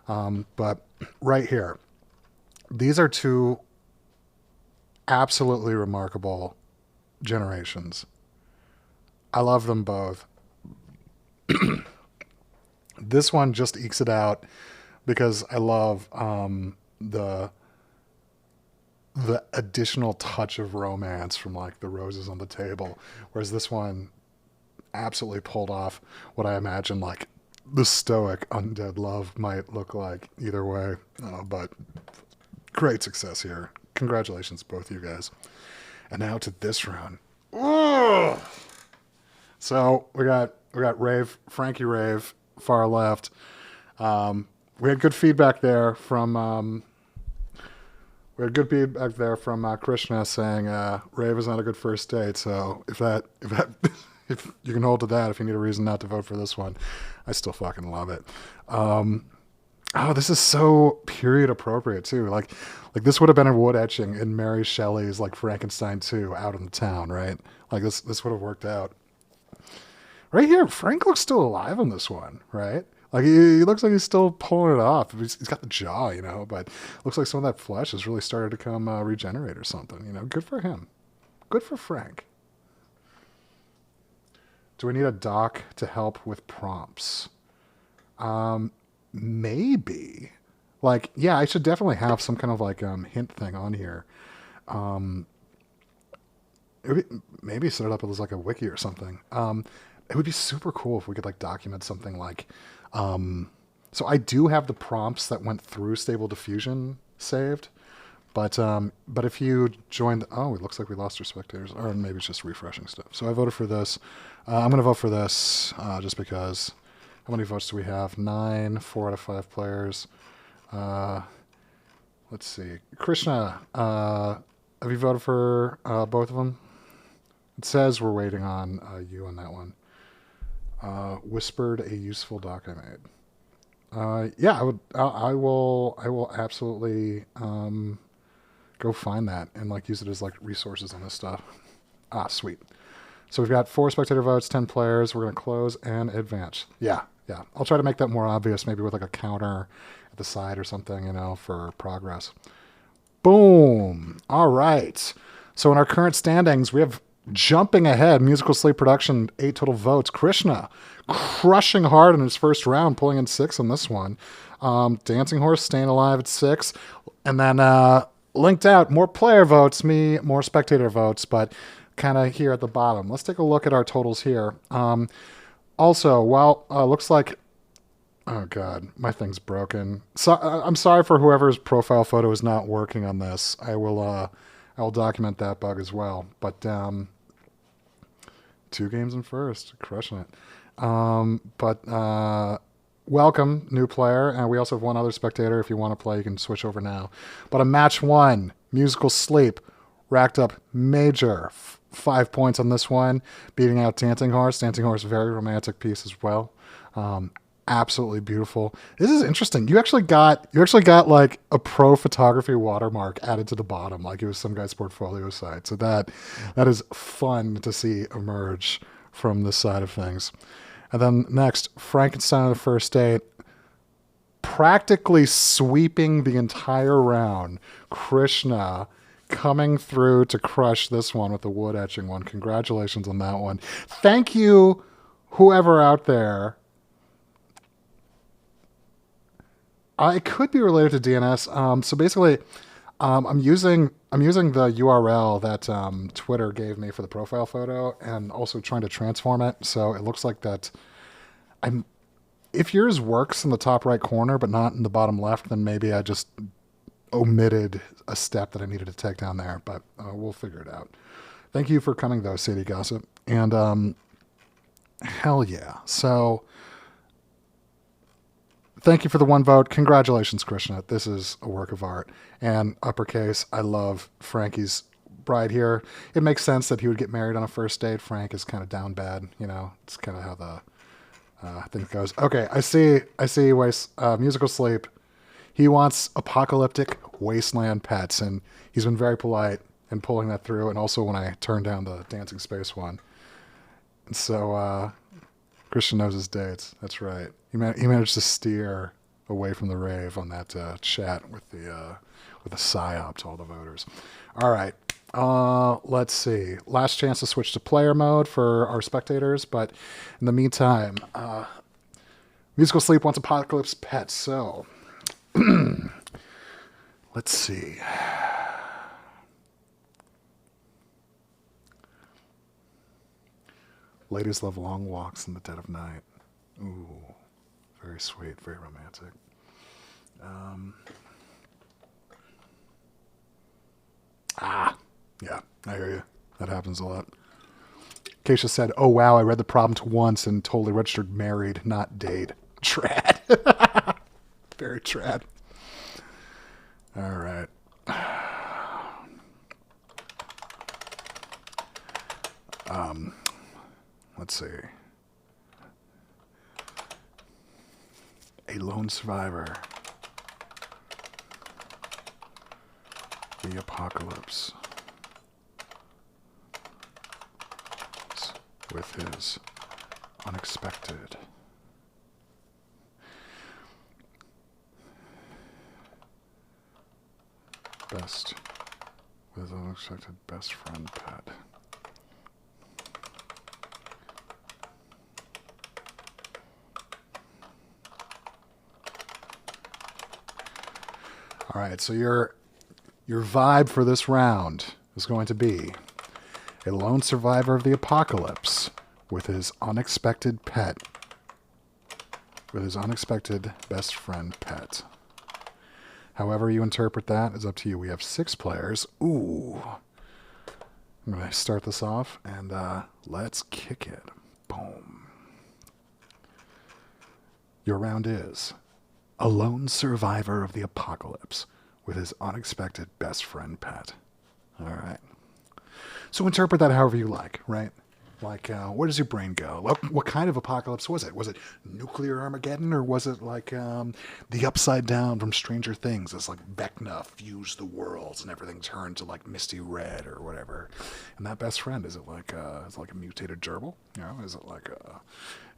S1: But right here, these are 2 absolutely remarkable generations. I love them both. This one just ekes it out because I love the additional touch of romance from like the roses on the table, whereas this one absolutely pulled off what I imagine like the stoic undead love might look like either way. But great success here. Congratulations, both you guys. And now to this round. Ugh! So we got Frankie Rave, far left. We had good feedback there from Krishna saying Rave is not a good first date. So if you can hold to that, if you need a reason not to vote for this one, I still fucking love it. Oh, this is so period appropriate too. Like this would have been a wood etching in Mary Shelley's like Frankenstein 2 out in the town, right? Like this would have worked out. Right here, Frank looks still alive in this one, right? Like he looks like he's still pulling it off. He's got the jaw, but looks like some of that flesh has really started to come regenerate or something. Good for him. Good for Frank. Do we need a doc to help with prompts? Maybe. Like, yeah, I should definitely have some kind of like hint thing on here. It would be, maybe set it up as like a wiki or something. It would be super cool if we could like document something like. So I do have the prompts that went through Stable Diffusion saved, but if you joined, oh, it looks like we lost our spectators, or maybe it's just refreshing stuff. So I voted for this. I'm going to vote for this just because. How many votes do we have? 9, 4 out of 5 players. Let's see. Krishna, have you voted for both of them? It says we're waiting on you on that one. Whispered a useful doc I made. Yeah, I will absolutely go find that and like use it as like resources on this stuff. Ah, sweet. So we've got 4 spectator votes, 10 players. We're gonna close and advance. Yeah. I'll try to make that more obvious, maybe with like a counter at the side or something, for progress. Boom. All right. So in our current standings, we have jumping ahead, Musical Sleep Production, 8 total votes. Krishna crushing hard in his first round, pulling in 6 on this one. Dancing Horse staying alive at 6. And then Linked Out, more player votes, me, more spectator votes, but kind of here at the bottom. Let's take a look at our totals here. Also, looks like, oh God, my thing's broken. So I'm sorry for whoever's profile photo is not working on this. I will document that bug as well. But 2 games in first, crushing it. Welcome, new player, and we also have 1 other spectator. If you want to play, you can switch over now. But a match 1, Musical Sleep, racked up major 5 points on this one, beating out Dancing Horse. Dancing Horse, very romantic piece as well. Absolutely beautiful. This is interesting. You actually got like a pro photography watermark added to the bottom, like it was some guy's portfolio site. So that is fun to see emerge from this side of things. And then next, Frankenstein on the First Date, practically sweeping the entire round. Krishna coming through to crush this one with the wood etching one. Congratulations on that one. Thank you, whoever out there. It could be related to DNS. So basically, I'm using the URL that Twitter gave me for the profile photo, and also trying to transform it so it looks like that. If yours works in the top right corner but not in the bottom left, then maybe I just omitted a step that I needed to take down there. But we'll figure it out. Thank you for coming though, Sadie Gossip, and hell yeah. So. Thank you for the 1 vote. Congratulations, Krishna. This is a work of art. And uppercase, I love Frankie's bride here. It makes sense that he would get married on a first date. Frank is kind of down bad. It's kind of how the thing goes. Okay, I see. Musical Sleep. He wants apocalyptic wasteland pets, and he's been very polite in pulling that through. And also when I turned down the Dancing Space one. And so Christian knows his dates. That's right. He managed to steer away from the rave on that chat with the psyop to all the voters. All right. Let's see. Last chance to switch to player mode for our spectators, but in the meantime, Musical Sleep wants Apocalypse Pets. So let's see. Ladies love long walks in the dead of night. Ooh, very sweet, very romantic. Yeah, I hear you. That happens a lot. Keisha said, "Oh wow, I read the prompt once and totally registered married, not date." Trad. Very trad. All right. Let's see. A lone survivor. The apocalypse. With his unexpected. With unexpected best friend pet. All right, so you're Your vibe for this round is going to be a lone survivor of the apocalypse with his unexpected pet. With his unexpected best friend pet. However you interpret that is up to you. We have 6 players. Ooh. I'm going to start this off, and let's kick it. Boom. Your round is a lone survivor of the apocalypse with his unexpected best friend pet. All right. So interpret that however you like, right? Like, where does your brain go? What kind of apocalypse was it? Was it nuclear Armageddon, or was it like the Upside Down from Stranger Things? It's like Vecna fused the worlds and everything turned to like misty red or whatever. And that best friend, is it like a mutated gerbil? You know, is it like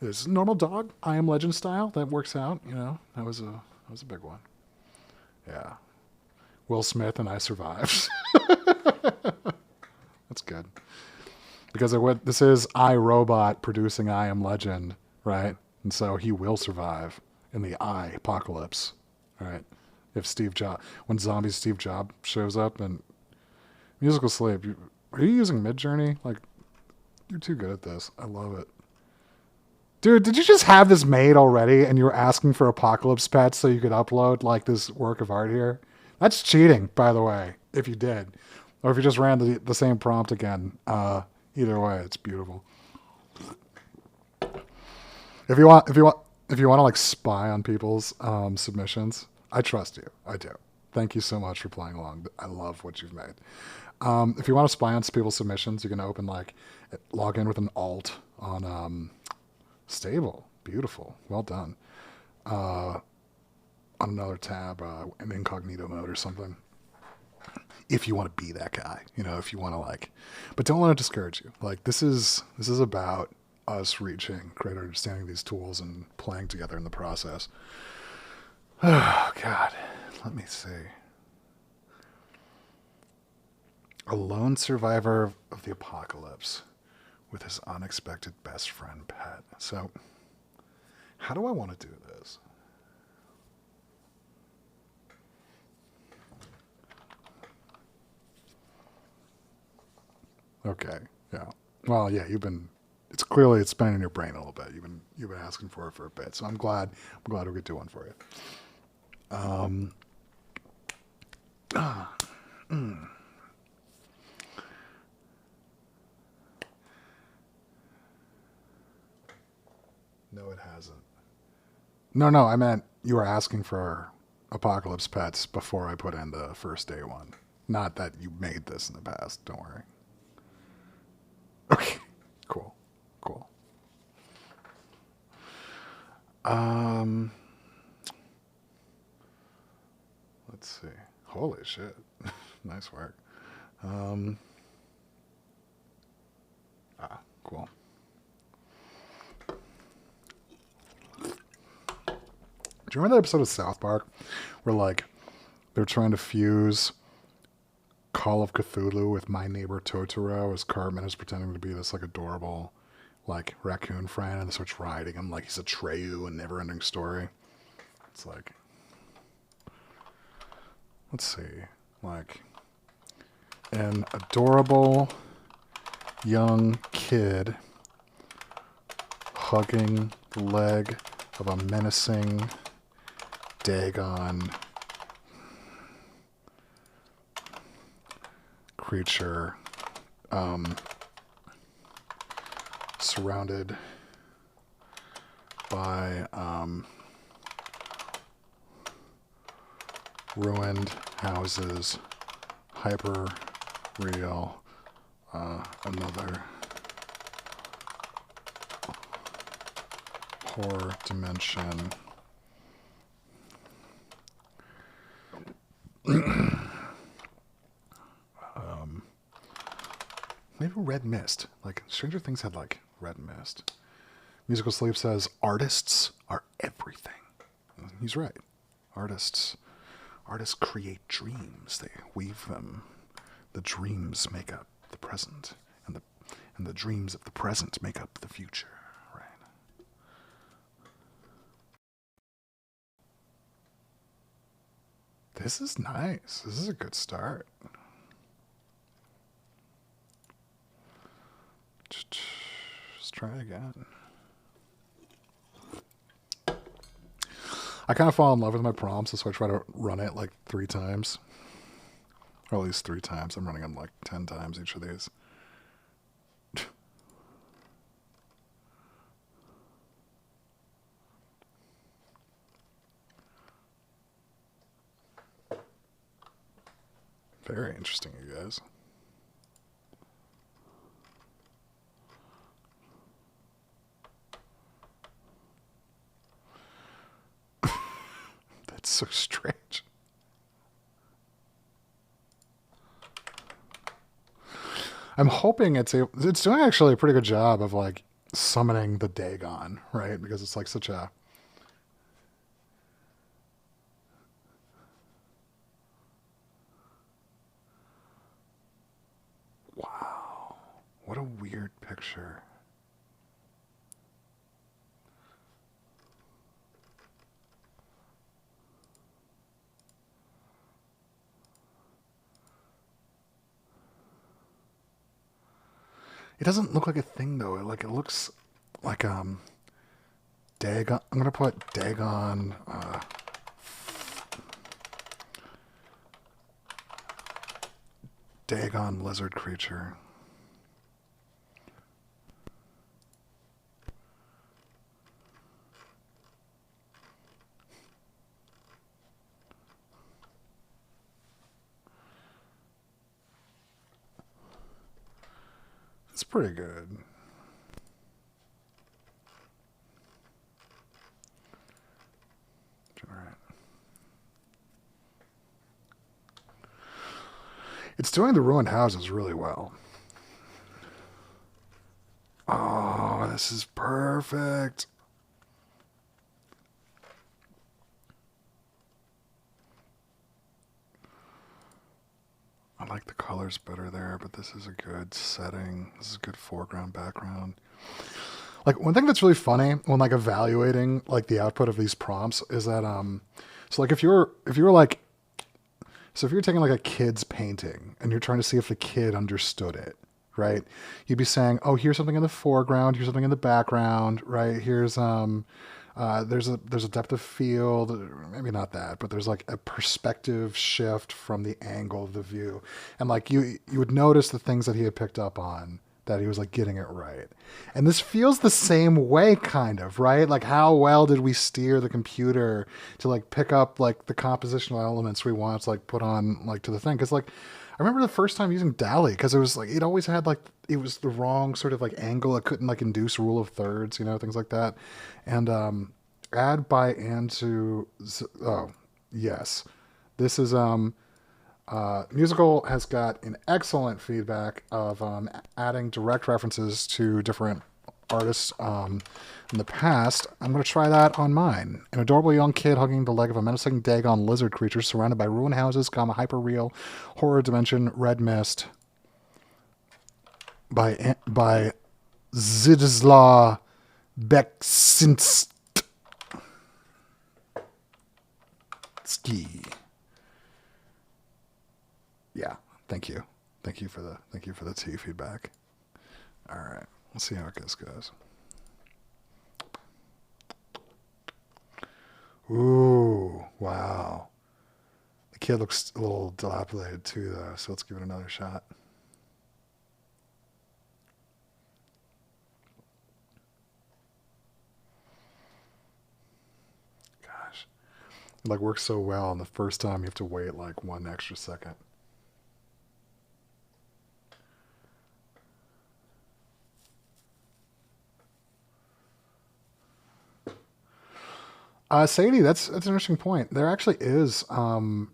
S1: is it a normal dog? I Am Legend style that works out. You know, that was a big one. Yeah, Will Smith and I Survived. That's good. Because this is iRobot producing I Am Legend, right? And so he will survive in the apocalypse, right? If when zombie Steve Jobs shows up and Musical Slave, are you using Midjourney? Like, you're too good at this. I love it. Dude, did you just have this made already and you were asking for apocalypse pets so you could upload like this work of art here? That's cheating, by the way, if you did. Or if you just ran the same prompt again. Either way, it's beautiful. If you want to like spy on people's submissions, I trust you. I do. Thank you so much for playing along. I love what you've made. If you want to spy on people's submissions, you can log in with an alt on Stable. Beautiful. Well done. On another tab, in incognito mode or something. If you want to be that guy, you know, if you want to but don't let it discourage you. Like, this is about us reaching greater understanding of these tools and playing together in the process. Oh, God. Let me see. A lone survivor of the apocalypse with his unexpected best friend pet. So, how do I want to do this? Okay. Yeah. Well, yeah, it's been in your brain a little bit. You've been asking for it for a bit. So I'm glad we could do one for you. No, it hasn't. No, I meant you were asking for apocalypse pets before I put in the first day one. Not that you made this in the past. Don't worry. Okay. Cool. Let's see. Holy shit. Nice work. Cool. Do you remember that episode of South Park where they're trying to fuse Call of Cthulhu with My Neighbor Totoro, as Cartman is pretending to be this adorable raccoon friend, and starts riding him like he's a Atreyu in Never-Ending Story. It's let's see, an adorable young kid hugging the leg of a menacing Dagon creature, surrounded by ruined houses, hyper real, another horror dimension. Maybe Red Mist. Stranger Things had Red Mist. Musical Sleep says artists are everything. He's right. Artists create dreams. They weave them. The dreams make up the present, and the dreams of the present make up the future. Right. This is nice. This is a good start. Let's try it again. I kind of fall in love with my prompts, so I try to run it like 3 times. Or at least 3 times. I'm running them like 10 times each of these. Very interesting, you guys. That's so strange. I'm hoping it's doing actually a pretty good job of like summoning the Dagon, right? Because it's like such a wow. What a weird picture. It doesn't look like a thing though. Like it looks like Dagon. I'm gonna put Dagon. Dagon lizard creature. It's pretty good. Generate. It's doing the ruined houses really well. Oh, this is perfect. I like the colors better there, but this is a good setting. This is a good foreground, background. Like one thing that's really funny when like evaluating like the output of these prompts is that so like if you're like so if you're taking like a kid's painting and you're trying to see if the kid understood it, right? You'd be saying, "Oh, here's something in the foreground, here's something in the background, right? Here's there's a depth of field, maybe not that, but there's like a perspective shift from the angle of the view." And like you would notice the things that he had picked up on, that he was like getting it right. And this feels the same way kind of, right? Like how well did we steer the computer to like pick up like the compositional elements we want to like put on like to the thing? Cuz like I remember the first time using DALL-E because it was like it always had like it was the wrong sort of like angle. It couldn't like induce rule of thirds, you know, things like that. And add by and to oh yes, this is Musical has got an excellent feedback of adding direct references to different artists in the past. I'm going to try that on mine. An adorable young kid hugging the leg of a menacing Dagon lizard creature surrounded by ruined houses, hyper-real horror dimension red mist by Zdzislaw Beksinski. Yeah, thank you. Thank you for the T feedback. All right, let's see how this goes. Ooh, wow. The kid looks a little dilapidated too, though, so let's give it another shot. Gosh, it like works so well, and the first time you have to wait like 1 extra second. Sadie, that's an interesting point. There actually is. You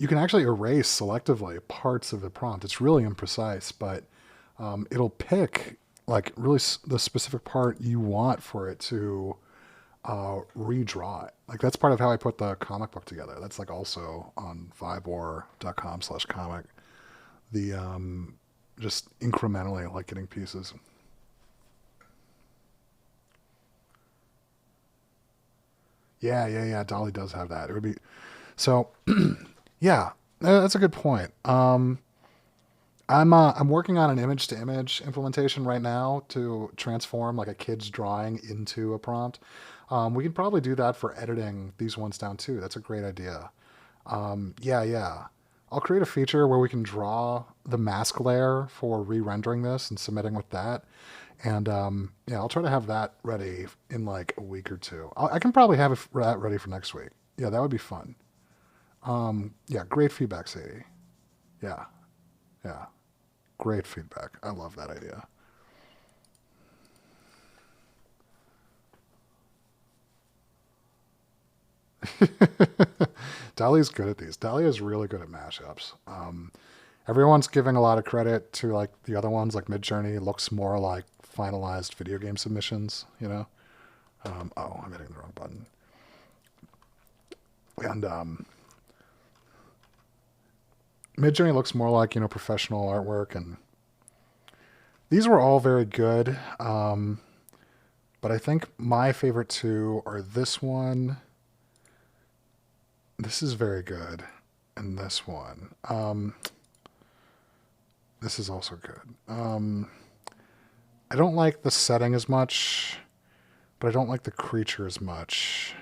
S1: can actually erase selectively parts of the prompt. It's really imprecise, but it'll pick like really the specific part you want for it to redraw it. Like that's part of how I put the comic book together. That's like also on vibor.com/comic. The just incrementally like getting pieces. Yeah. DALL-E does have that. It would be So, yeah, that's a good point. I'm working on an image to image implementation right now to transform like a kid's drawing into a prompt. We can probably do that for editing these ones down too. That's a great idea. Yeah. I'll create a feature where we can draw the mask layer for re-rendering this and submitting with that. And yeah, I'll try to have that ready in like a week or two. I can probably have that ready for next week. Yeah, that would be fun. Yeah, great feedback, Sadie. Yeah, yeah, great feedback. I love that idea. Dahlia's good at these. Dahlia is really good at mashups. Everyone's giving a lot of credit to like the other ones, like Midjourney looks more like finalized video game submissions. Oh, I'm hitting the wrong button. And Midjourney looks more like professional artwork, and these were all very good. But I think my favorite two are this one. This is very good, and this one. This is also good. I don't like the setting as much, but I don't like the creature as much.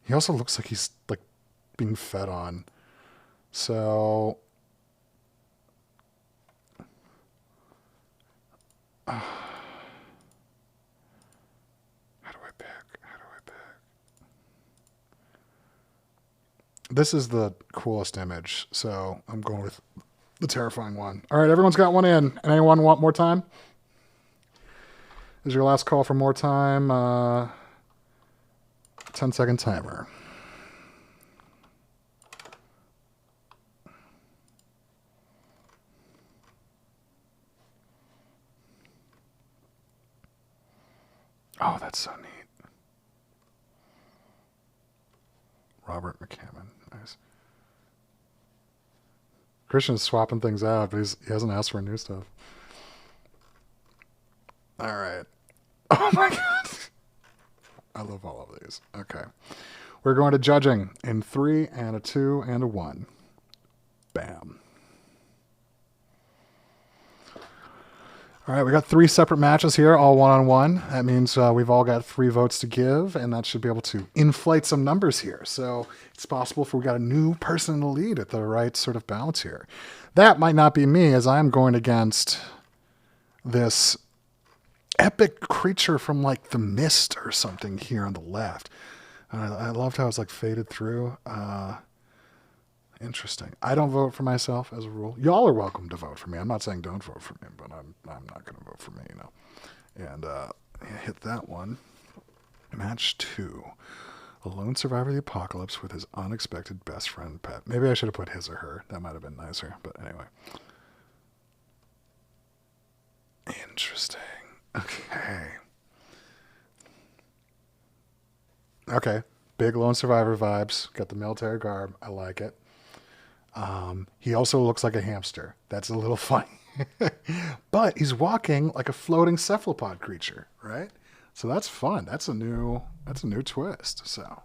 S1: He also looks like he's like being fed on. So how do I pick? How do I pick? This is the coolest image, so I'm going with the terrifying one. All right, everyone's got one in. Anyone want more time? This is your last call for more time. 10-second timer. Oh, that's so neat. Robert McCammon. Nice. Christian's swapping things out, but he hasn't asked for new stuff. All right. Oh my god. I love all of these. Okay. We're going to judging in 3 and a 2 and a 1. Bam. All right, we got 3 separate matches here, all one-on-one. That means we've all got 3 votes to give, and that should be able to inflate some numbers here. So it's possible if we got a new person in the lead at the right sort of balance here. That might not be me, as I'm going against this epic creature from like The Mist or something here on the left. I loved how it's like faded through. Interesting. I don't vote for myself as a rule. Y'all are welcome to vote for me. I'm not saying don't vote for me, but I'm not going to vote for me, And hit that one. Match 2. A lone survivor of the apocalypse with his unexpected best friend pet. Maybe I should have put his or her. That might have been nicer, but anyway. Interesting. Okay. Big lone survivor vibes. Got the military garb. I like it. He also looks like a hamster. That's a little funny. But he's walking like a floating cephalopod creature, right? So that's fun. That's a new twist. So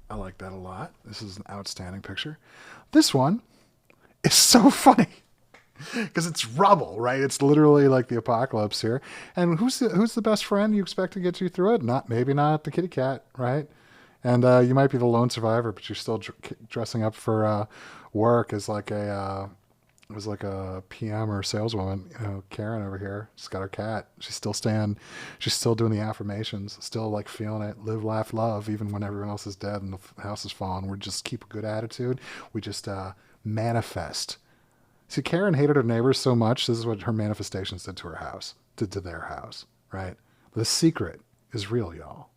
S1: I like that a lot. This is an outstanding picture. This one is so funny because it's rubble, right? It's literally like the apocalypse here. And who's the best friend you expect to get you through it? Maybe not the kitty cat, right? And you might be the lone survivor, but you're still dressing up for work as like a PM or saleswoman. Karen over here, she's got her cat. She's still doing the affirmations, still like feeling it. Live, laugh, love, even when everyone else is dead and the house is falling. We just keep a good attitude. We just manifest. See, Karen hated her neighbors so much. This is what her manifestations did to her house, did to their house, right? The secret is real, y'all.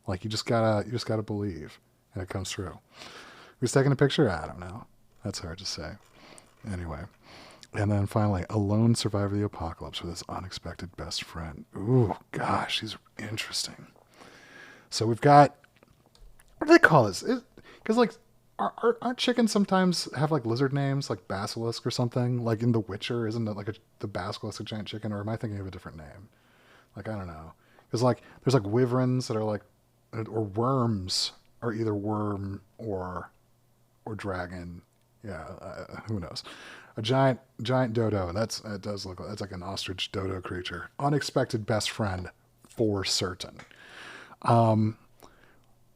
S1: Like you just gotta believe, and it comes through. Who's taking a picture? I don't know. That's hard to say. Anyway, and then finally, a lone survivor of the apocalypse with his unexpected best friend. Ooh, gosh, he's interesting. So we've got, what do they call this? Because like, aren't chickens sometimes have like lizard names, like basilisk or something? Like in The Witcher, isn't it like the basilisk a giant chicken, or am I thinking of a different name? Like I don't know. Because like there's like wyverns that are like, or worms are either worm or or dragon. Yeah, who knows? A giant dodo. It does look. That's like an ostrich dodo creature. Unexpected best friend for certain. All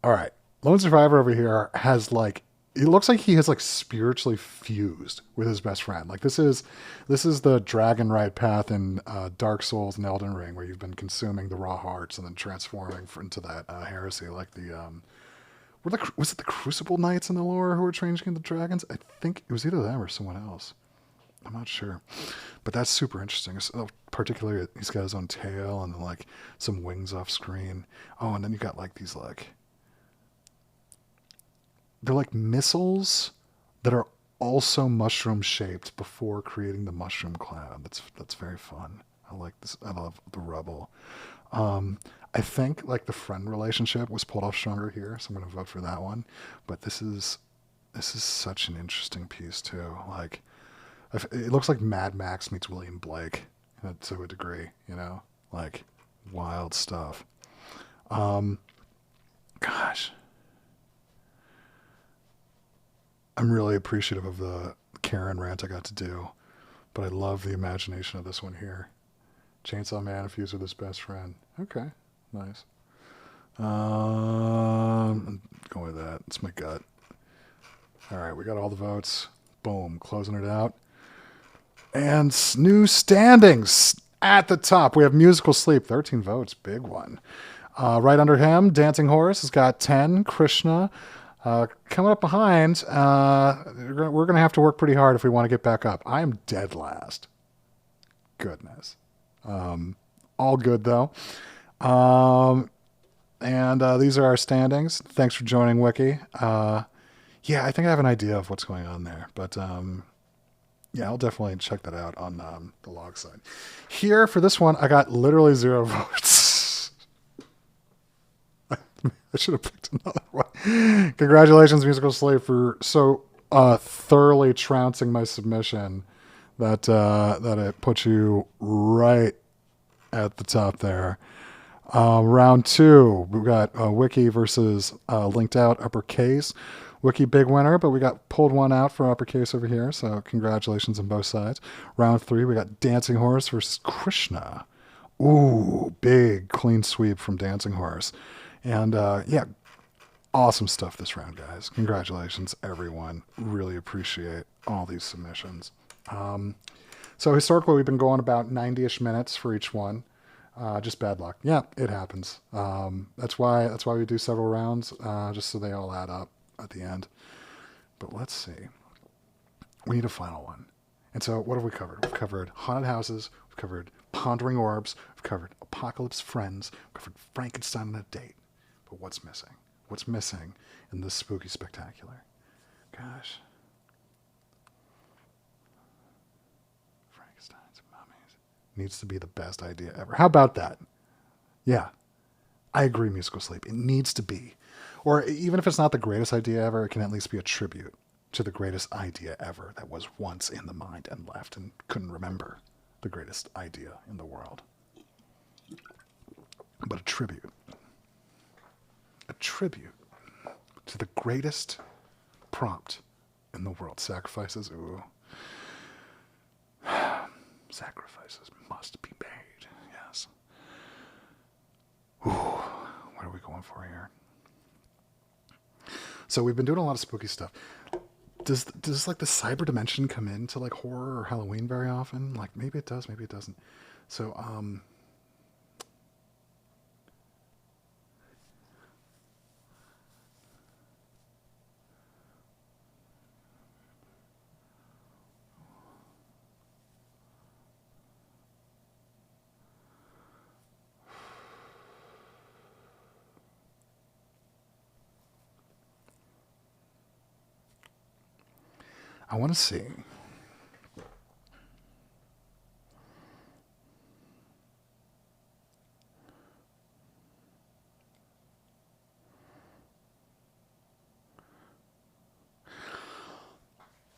S1: right, Lone Survivor over here has like. It looks like he has like spiritually fused with his best friend. Like this is the dragon rite path in Dark Souls and Elden Ring, where you've been consuming the raw hearts and then transforming into that heresy, like the was it the Crucible Knights in the lore who were changing into dragons? I think it was either them or someone else. I'm not sure, but that's super interesting. So, particularly, he's got his own tail and then like some wings off screen. Oh, and then you got like these like they're like missiles that are also mushroom shaped before creating the mushroom cloud. That's very fun. I like this. I love the rubble. I think like the friend relationship was pulled off stronger here, so I'm going to vote for that one. But this is such an interesting piece too. Like it looks like Mad Max meets William Blake to a degree. Like wild stuff. Gosh, I'm really appreciative of the Karen rant I got to do, but I love the imagination of this one here. Chainsaw Man fused with his best friend. Okay, nice. I'm going with that. It's my gut. All right, we got all the votes. Boom, closing it out. And new standings at the top. We have Musical Sleep, 13 votes, big one. Right under him, Dancing Horse has got 10. Krishna coming up behind. We're going to have to work pretty hard if we want to get back up. I am dead last. Goodness. All good, though. And these are our standings. Thanks for joining, Wiki. Yeah, I think I have an idea of what's going on there. But yeah, I'll definitely check that out on the log side. Here, for this one, I got literally 0 votes. I should have picked another one. Congratulations, Musical Slave, for so thoroughly trouncing my submission that it put you right at the top there. Round 2, we got Wiki versus Linked Out Uppercase. Wiki big winner, but we got pulled one out for Uppercase over here, so congratulations on both sides. Round 3, we got Dancing Horse versus Krishna. Ooh, big clean sweep from Dancing Horse. And yeah, awesome stuff this round, guys. Congratulations, everyone. Really appreciate all these submissions. So historically, we've been going about 90-ish minutes for each one. Just bad luck. Yeah, it happens. That's why we do several rounds, just so they all add up at the end. But let's see. We need a final one. And so what have we covered? We've covered haunted houses. We've covered pondering orbs. We've covered apocalypse friends. We've covered Frankenstein on a date. But what's missing? What's missing in this spooky spectacular? Gosh. Frankenstein's mummies. Needs to be the best idea ever. How about that? Yeah. I agree, Musical Sleep. It needs to be. Or even if it's not the greatest idea ever, it can at least be a tribute to the greatest idea ever that was once in the mind and left and couldn't remember the greatest idea in the world. But a tribute. A tribute to the greatest prompt in the world. Sacrifices, ooh. Sacrifices must be made, yes. Ooh, what are we going for here? So we've been doing a lot of spooky stuff. Does like the cyber dimension come into like horror or Halloween very often? Like maybe it does, maybe it doesn't. So I want to see.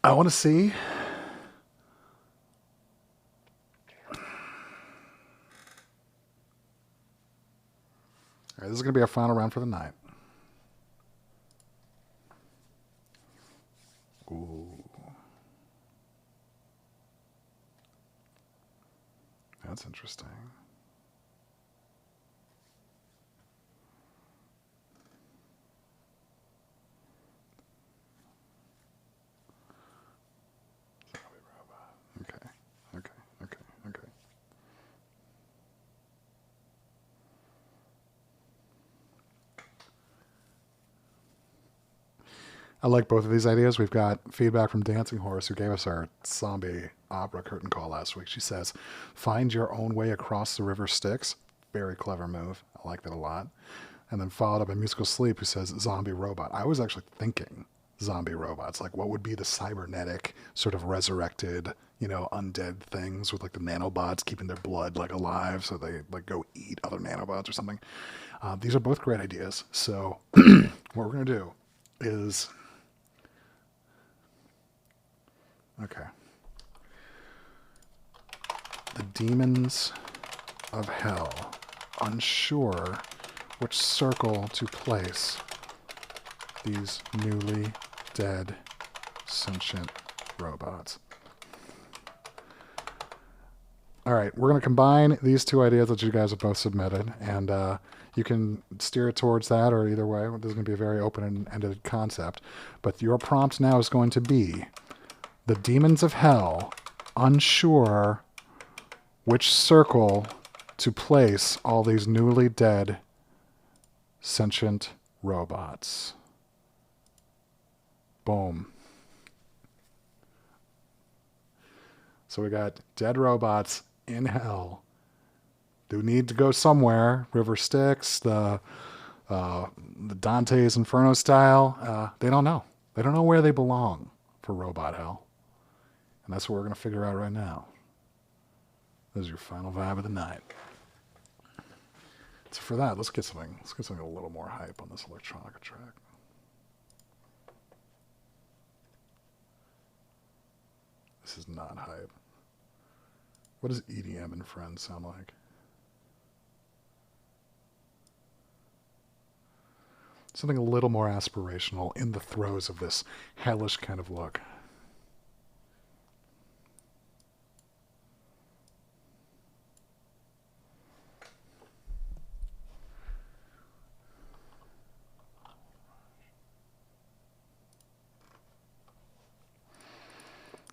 S1: I want to see. All right, this is going to be our final round for the night. That's interesting. Zombie robot. Okay. Okay. Okay. Okay. I like both of these ideas. We've got feedback from Dancing Horse, who gave us our zombie opera curtain call last week. She says, "Find your own way across the river Styx." Very clever move. I like that a lot. And then followed up by Musical Sleep, who says, "Zombie robot." I was actually thinking zombie robots. Like, what would be the cybernetic, sort of resurrected, undead things with like the nanobots keeping their blood like alive so they like go eat other nanobots or something. These are both great ideas. So what we're going to do is, okay, the demons of hell, unsure which circle to place these newly dead sentient robots. All right, we're going to combine these two ideas that you guys have both submitted, and you can steer it towards that or either way. This is going to be a very open-ended concept. But your prompt now is going to be the demons of hell, unsure which circle to place all these newly dead sentient robots. Boom. So we got dead robots in hell. They need to go somewhere. River Styx, the Dante's Inferno style. They don't know. They don't know where they belong for robot hell. And that's what we're going to figure out right now. This is your final vibe of the night. So for that, let's get something a little more hype on this electronica track. This is not hype. What does EDM and Friends sound like? Something a little more aspirational in the throes of this hellish kind of look.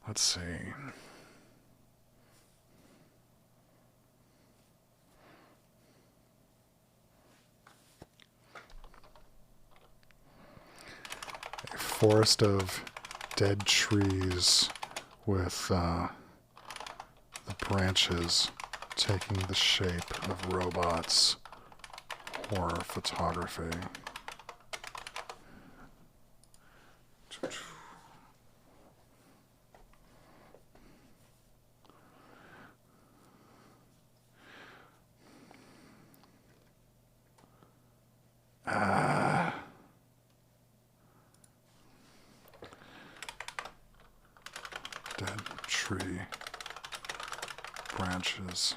S1: Let's see. A forest of dead trees with the branches taking the shape of robots. Horror photography. Dead tree branches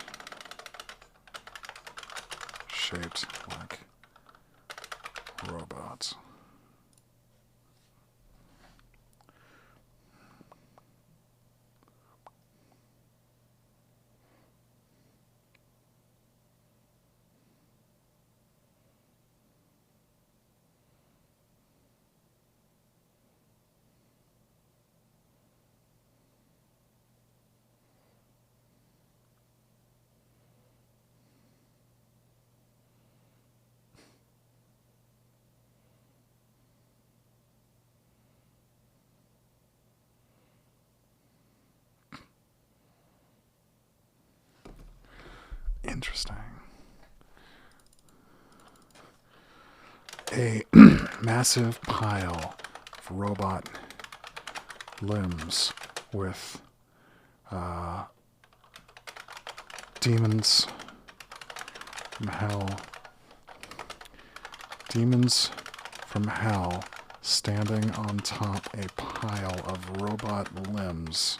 S1: shaped like robots. Interesting. A massive pile of robot limbs with demons from hell. Demons from hell standing on top a pile of robot limbs.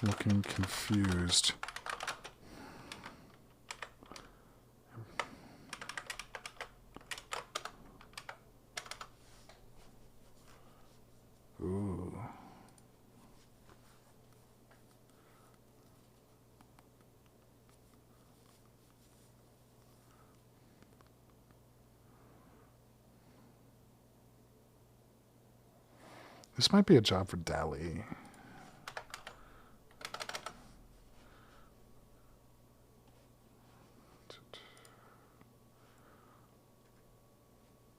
S1: Looking confused. Ooh. This might be a job for Dali.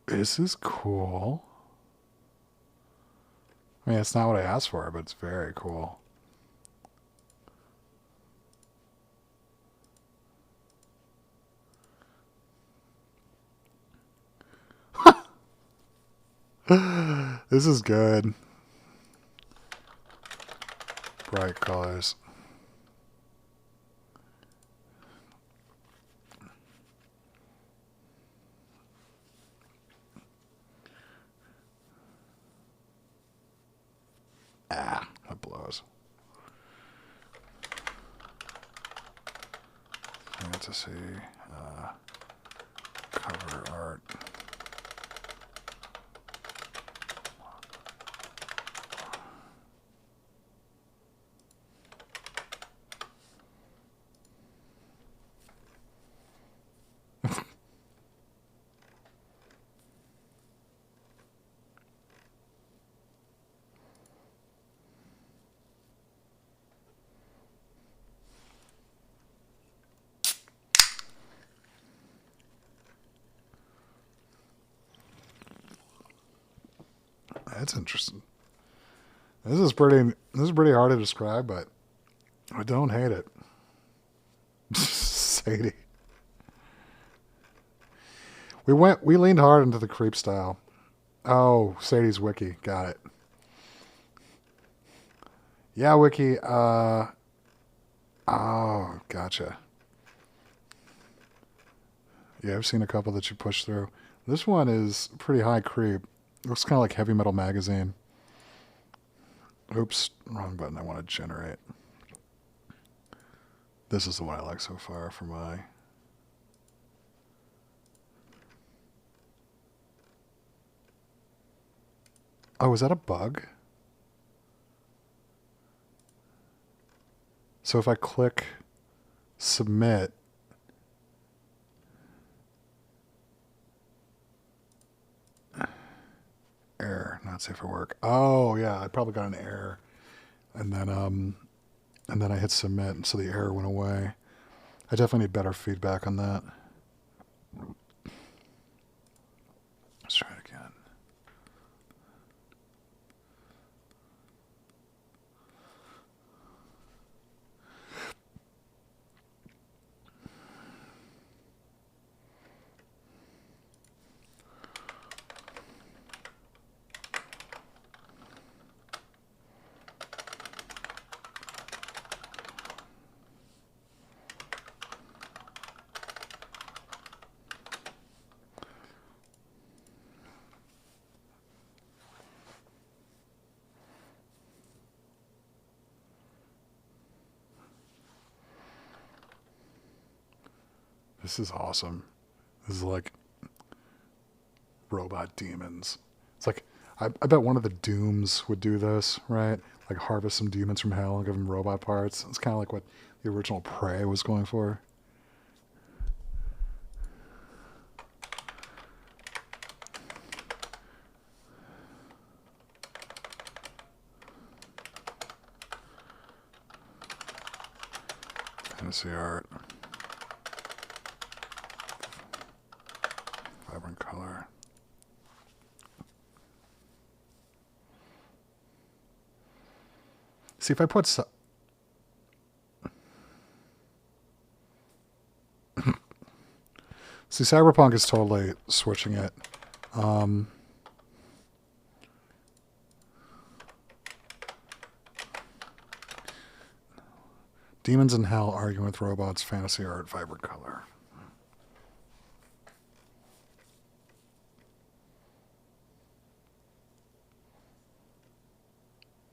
S1: This is cool. I mean, it's not what I asked for, but it's very cool. This is good. Bright colors. Ah, that blows. I get to see cover art. That's interesting. This is pretty hard to describe, but I don't hate it. Sadie. We leaned hard into the creep style. Oh, Sadie's wiki. Got it. Yeah, wiki. Oh, gotcha. Yeah, I've seen a couple that you push through. This one is pretty high creep. Looks kind of like Heavy Metal Magazine. Oops, wrong button. I want to generate. This is the one I like so far for my... Oh, is that a bug? So if I click submit... Error, not safe for work. Oh, yeah, I probably got an error. And then I hit submit, and so the error went away. I definitely need better feedback on that. Let's try it again. This is awesome. This is like robot demons. It's like, I bet one of the Dooms would do this, right? Like harvest some demons from hell and give them robot parts. It's kind of like what the original Prey was going for. Fantasy art. Vibrant color. See, if I put... See, Cyberpunk is totally switching it. Demons in Hell arguing with robots, fantasy art, vibrant color.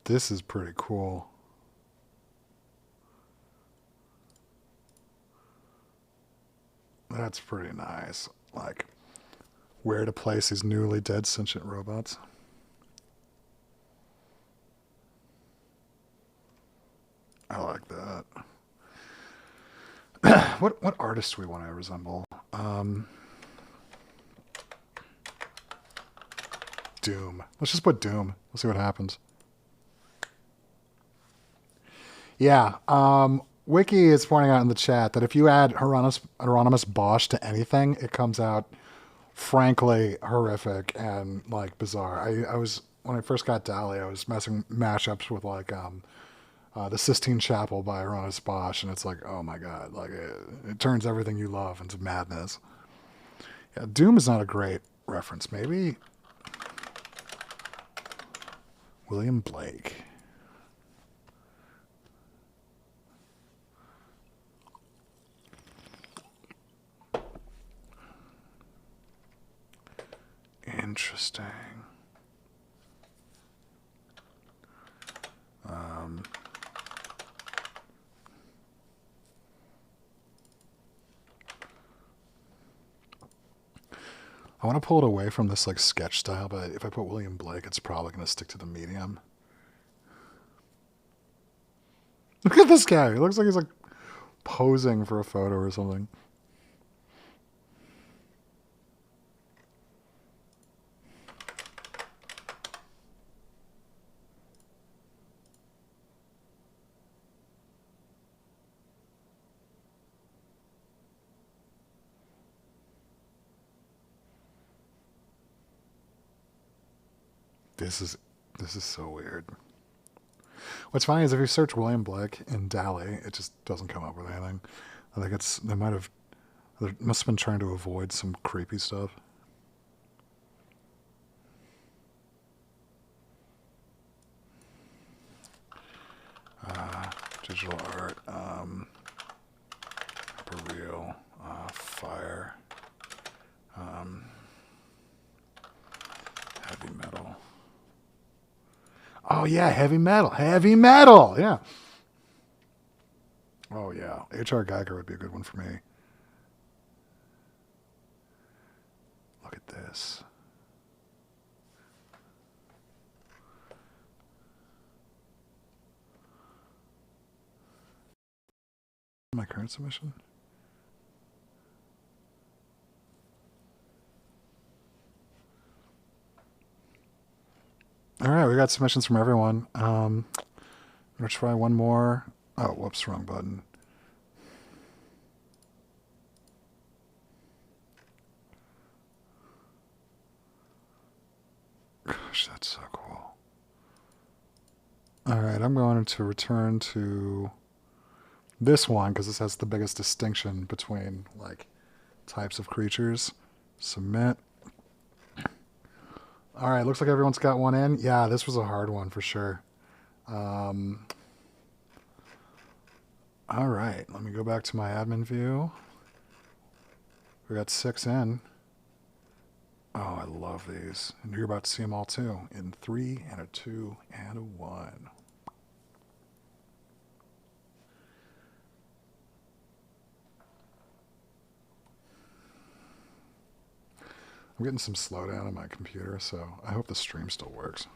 S1: This is pretty cool. That's pretty nice. Like, where to place these newly dead sentient robots. I like that. What artist do we want to resemble? Doom. Let's just put Doom. We'll see what happens. Yeah. Wiki is pointing out in the chat that if you add Hieronymus Bosch to anything, it comes out frankly horrific and like bizarre. I was when I first got DALL-E, I was messing mashups with like the Sistine Chapel by Hieronymus Bosch, and it's like, oh my god, like it turns everything you love into madness. Yeah, Doom is not a great reference. Maybe William Blake. Interesting. I want to pull it away from this like sketch style, but if I put William Blake, it's probably going to stick to the medium. Look at this guy. He looks like he's like posing for a photo or something. This is so weird. What's funny is if you search William Blake in DALL-E, it just doesn't come up with anything. I think they must have been trying to avoid some creepy stuff. Digital art, real, fire, heavy metal. Oh yeah, heavy metal, yeah. Oh yeah, H.R. Geiger would be a good one for me. Look at this. My current submission? All right, we got submissions from everyone. I'm gonna try one more. Oh, whoops, wrong button. Gosh, that's so cool. All right, I'm going to return to this one because this has the biggest distinction between like types of creatures. Submit. All right, looks like everyone's got one in. Yeah, this was a hard one for sure. All right, let me go back to my admin view. We got 6 in. Oh, I love these. And you're about to see them all too. In 3 and a 2 and a 1. I'm getting some slowdown on my computer, so I hope the stream still works.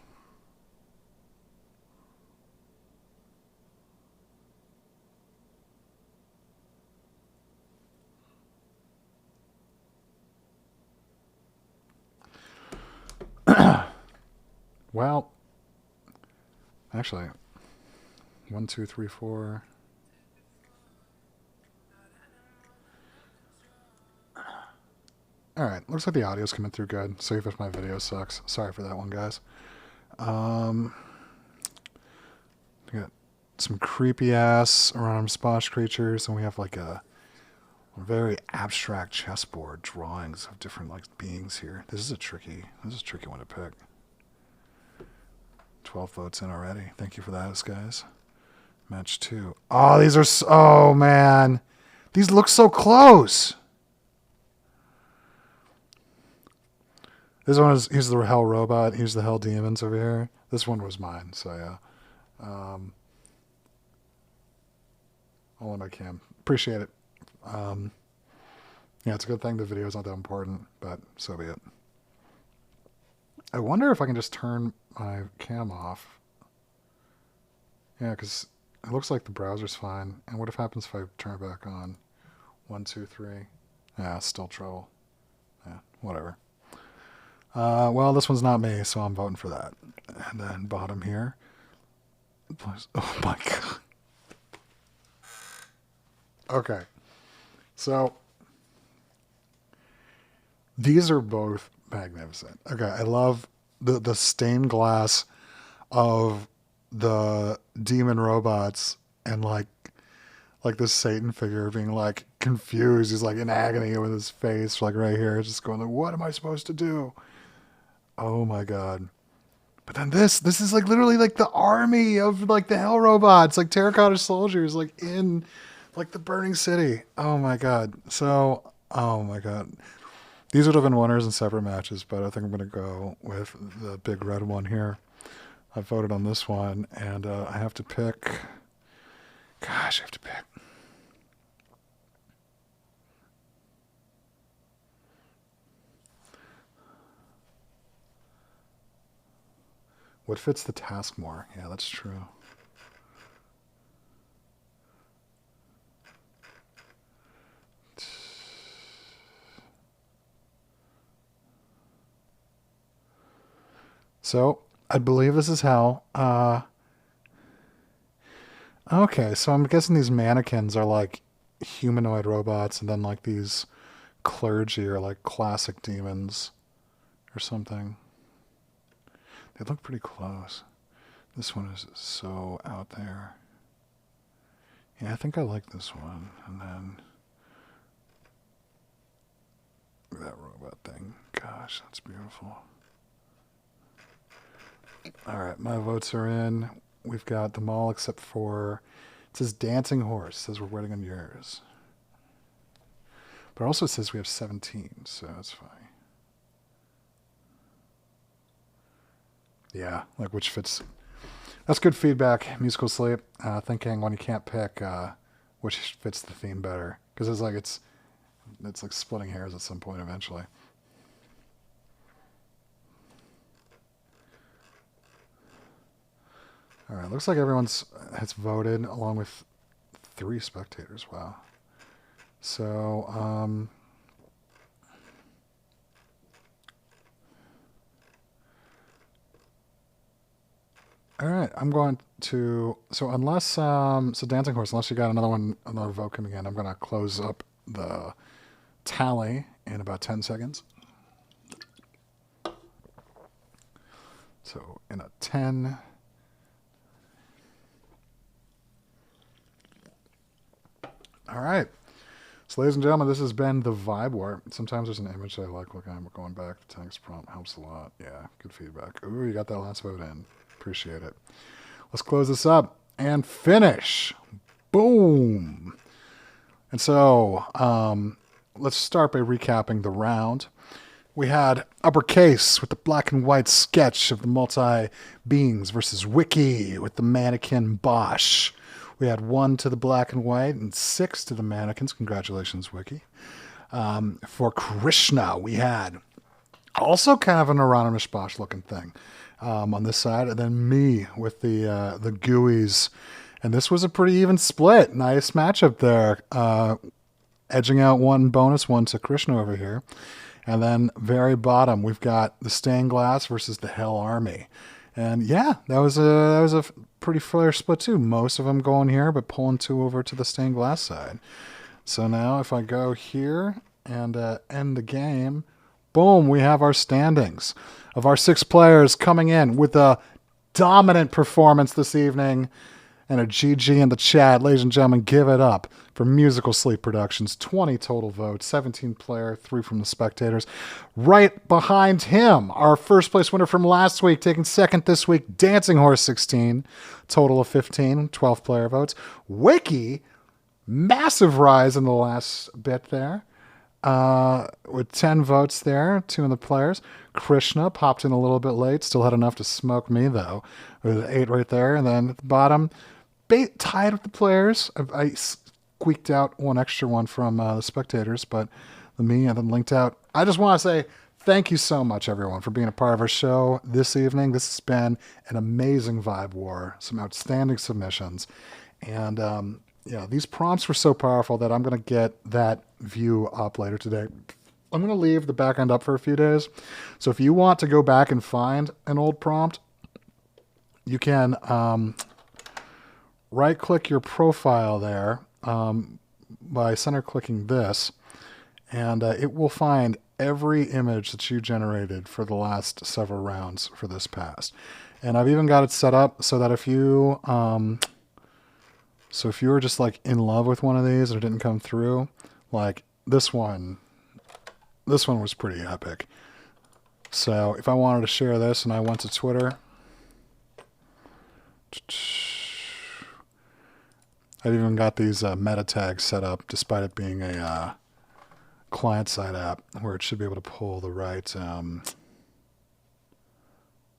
S1: Well, actually, 1, 2, 3, 4. All right, looks like the audio's coming through good. Sorry if my video sucks. Sorry for that one, guys. We got some creepy ass Hieronymus Bosch creatures, and we have like a very abstract chessboard drawings of different like beings here. This is a tricky one to pick. 12 votes in already. Thank you for that, guys. Match 2. Oh, these are oh man, these look so close. This one is, he's the Hell Robot. He's the Hell Demons over here. This one was mine, so yeah. All in my cam. Appreciate it. Yeah, it's a good thing the video's not that important, but so be it. I wonder if I can just turn my cam off. Yeah, because it looks like the browser's fine. And what if happens if I turn it back on? 1, 2, 3. Yeah, still trouble. Yeah, whatever. Well, this one's not me, so I'm voting for that. And then bottom here. Oh my god. Okay. So these are both magnificent. Okay, I love the stained glass of the demon robots and like this Satan figure being like confused. He's like in agony with his face, like right here, just going like, "What am I supposed to do?" Oh my god! But then this is like literally like the army of like the hell robots, like terracotta soldiers, like in like the burning city. Oh my god! So oh my god, these would have been winners in separate matches, but I think I'm gonna go with the big red one here. I voted on this one, and I have to pick. Gosh, I have to pick. What fits the task more? Yeah, that's true. So, I believe this is hell. Okay, so I'm guessing these mannequins are like humanoid robots, and then like these clergy are like classic demons or something. They look pretty close. This one is so out there. Yeah, I think I like this one. And then that robot thing. Gosh, that's beautiful. All right, my votes are in. We've got them all except for, it says Dancing Horse. It says we're waiting on yours. But also it says we have 17, so that's fine. Yeah, like which fits. That's good feedback. Musical sleep. Thinking when you can't pick which fits the theme better, because it's like splitting hairs at some point eventually. All right, looks like everyone's has voted along with 3 spectators. Wow. So all right, I'm going to. So unless so Dancing Horse, unless you got another vote coming in, I'm gonna close up the tally in about 10 seconds. So in a 10. All right. So, ladies and gentlemen, this has been the Vibe War. Sometimes there's an image I like looking at. Going back. The text prompt helps a lot. Yeah, good feedback. Ooh, you got that last vote in. Appreciate it. Let's close this up and finish. Boom. And so, let's start by recapping the round. We had Uppercase with the black and white sketch of the multi-beings versus Wiki with the mannequin Bosch. We had 1 to the black and white and 6 to the mannequins. Congratulations, Wiki. For Krishna, we had also kind of an Hieronymus Bosch looking thing on this side, and then me with the GUIs. And this was a pretty even split. Nice matchup there. Edging out 1 bonus, 1 to Krishna over here. And then very bottom, we've got the Stained Glass versus the Hell Army. And yeah, that was a pretty fair split too. Most of them going here, but pulling 2 over to the Stained Glass side. So now if I go here and end the game, boom, we have our standings of our 6 players coming in with a dominant performance this evening. And a GG in the chat. Ladies and gentlemen, give it up for Musical Sleep Productions. 20 total votes, 17 player, 3 from the spectators. Right behind him, our first place winner from last week, taking second this week, Dancing Horse 16. Total of 15, 12 player votes. Wiki, massive rise in the last bit there. With 10 votes there, 2 in the players. Krishna popped in a little bit late, still had enough to smoke me though, with 8 right there. And then at the bottom, tied with the players. I squeaked out 1 extra one from the spectators, but me and then linked out. I just want to say thank you so much, everyone, for being a part of our show this evening. This has been an amazing Vibe War, some outstanding submissions, and these prompts were so powerful that I'm going to get that view up later today I'm going to leave the back end up for a few days. So if you want to go back and find an old prompt, you can right-click your profile there by center-clicking this, and it will find every image that you generated for the last several rounds for this pass. And I've even got it set up so that if you so if you were just like in love with one of these and it didn't come through, like this one was pretty epic. So if I wanted to share this and I went to Twitter, I've even got these meta tags set up, despite it being a client-side app, where it should be able to pull the right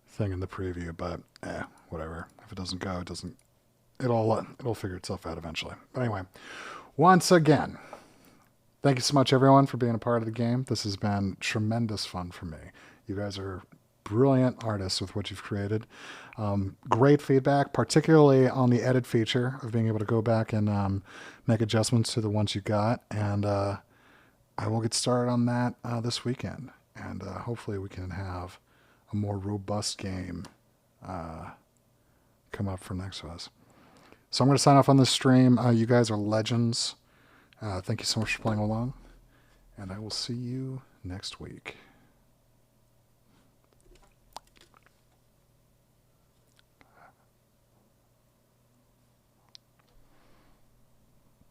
S1: thing in the preview. But whatever. If it doesn't go, it doesn't. It'll figure itself out eventually. But anyway, once again, thank you so much, everyone, for being a part of the game. This has been tremendous fun for me. You guys are brilliant artists with what you've created. Great feedback, particularly on the edit feature of being able to go back and make adjustments to the ones you got. And I will get started on that this weekend. And hopefully we can have a more robust game come up for next to us. So I'm going to sign off on this stream. You guys are legends. Thank you so much for playing along. And I will see you next week.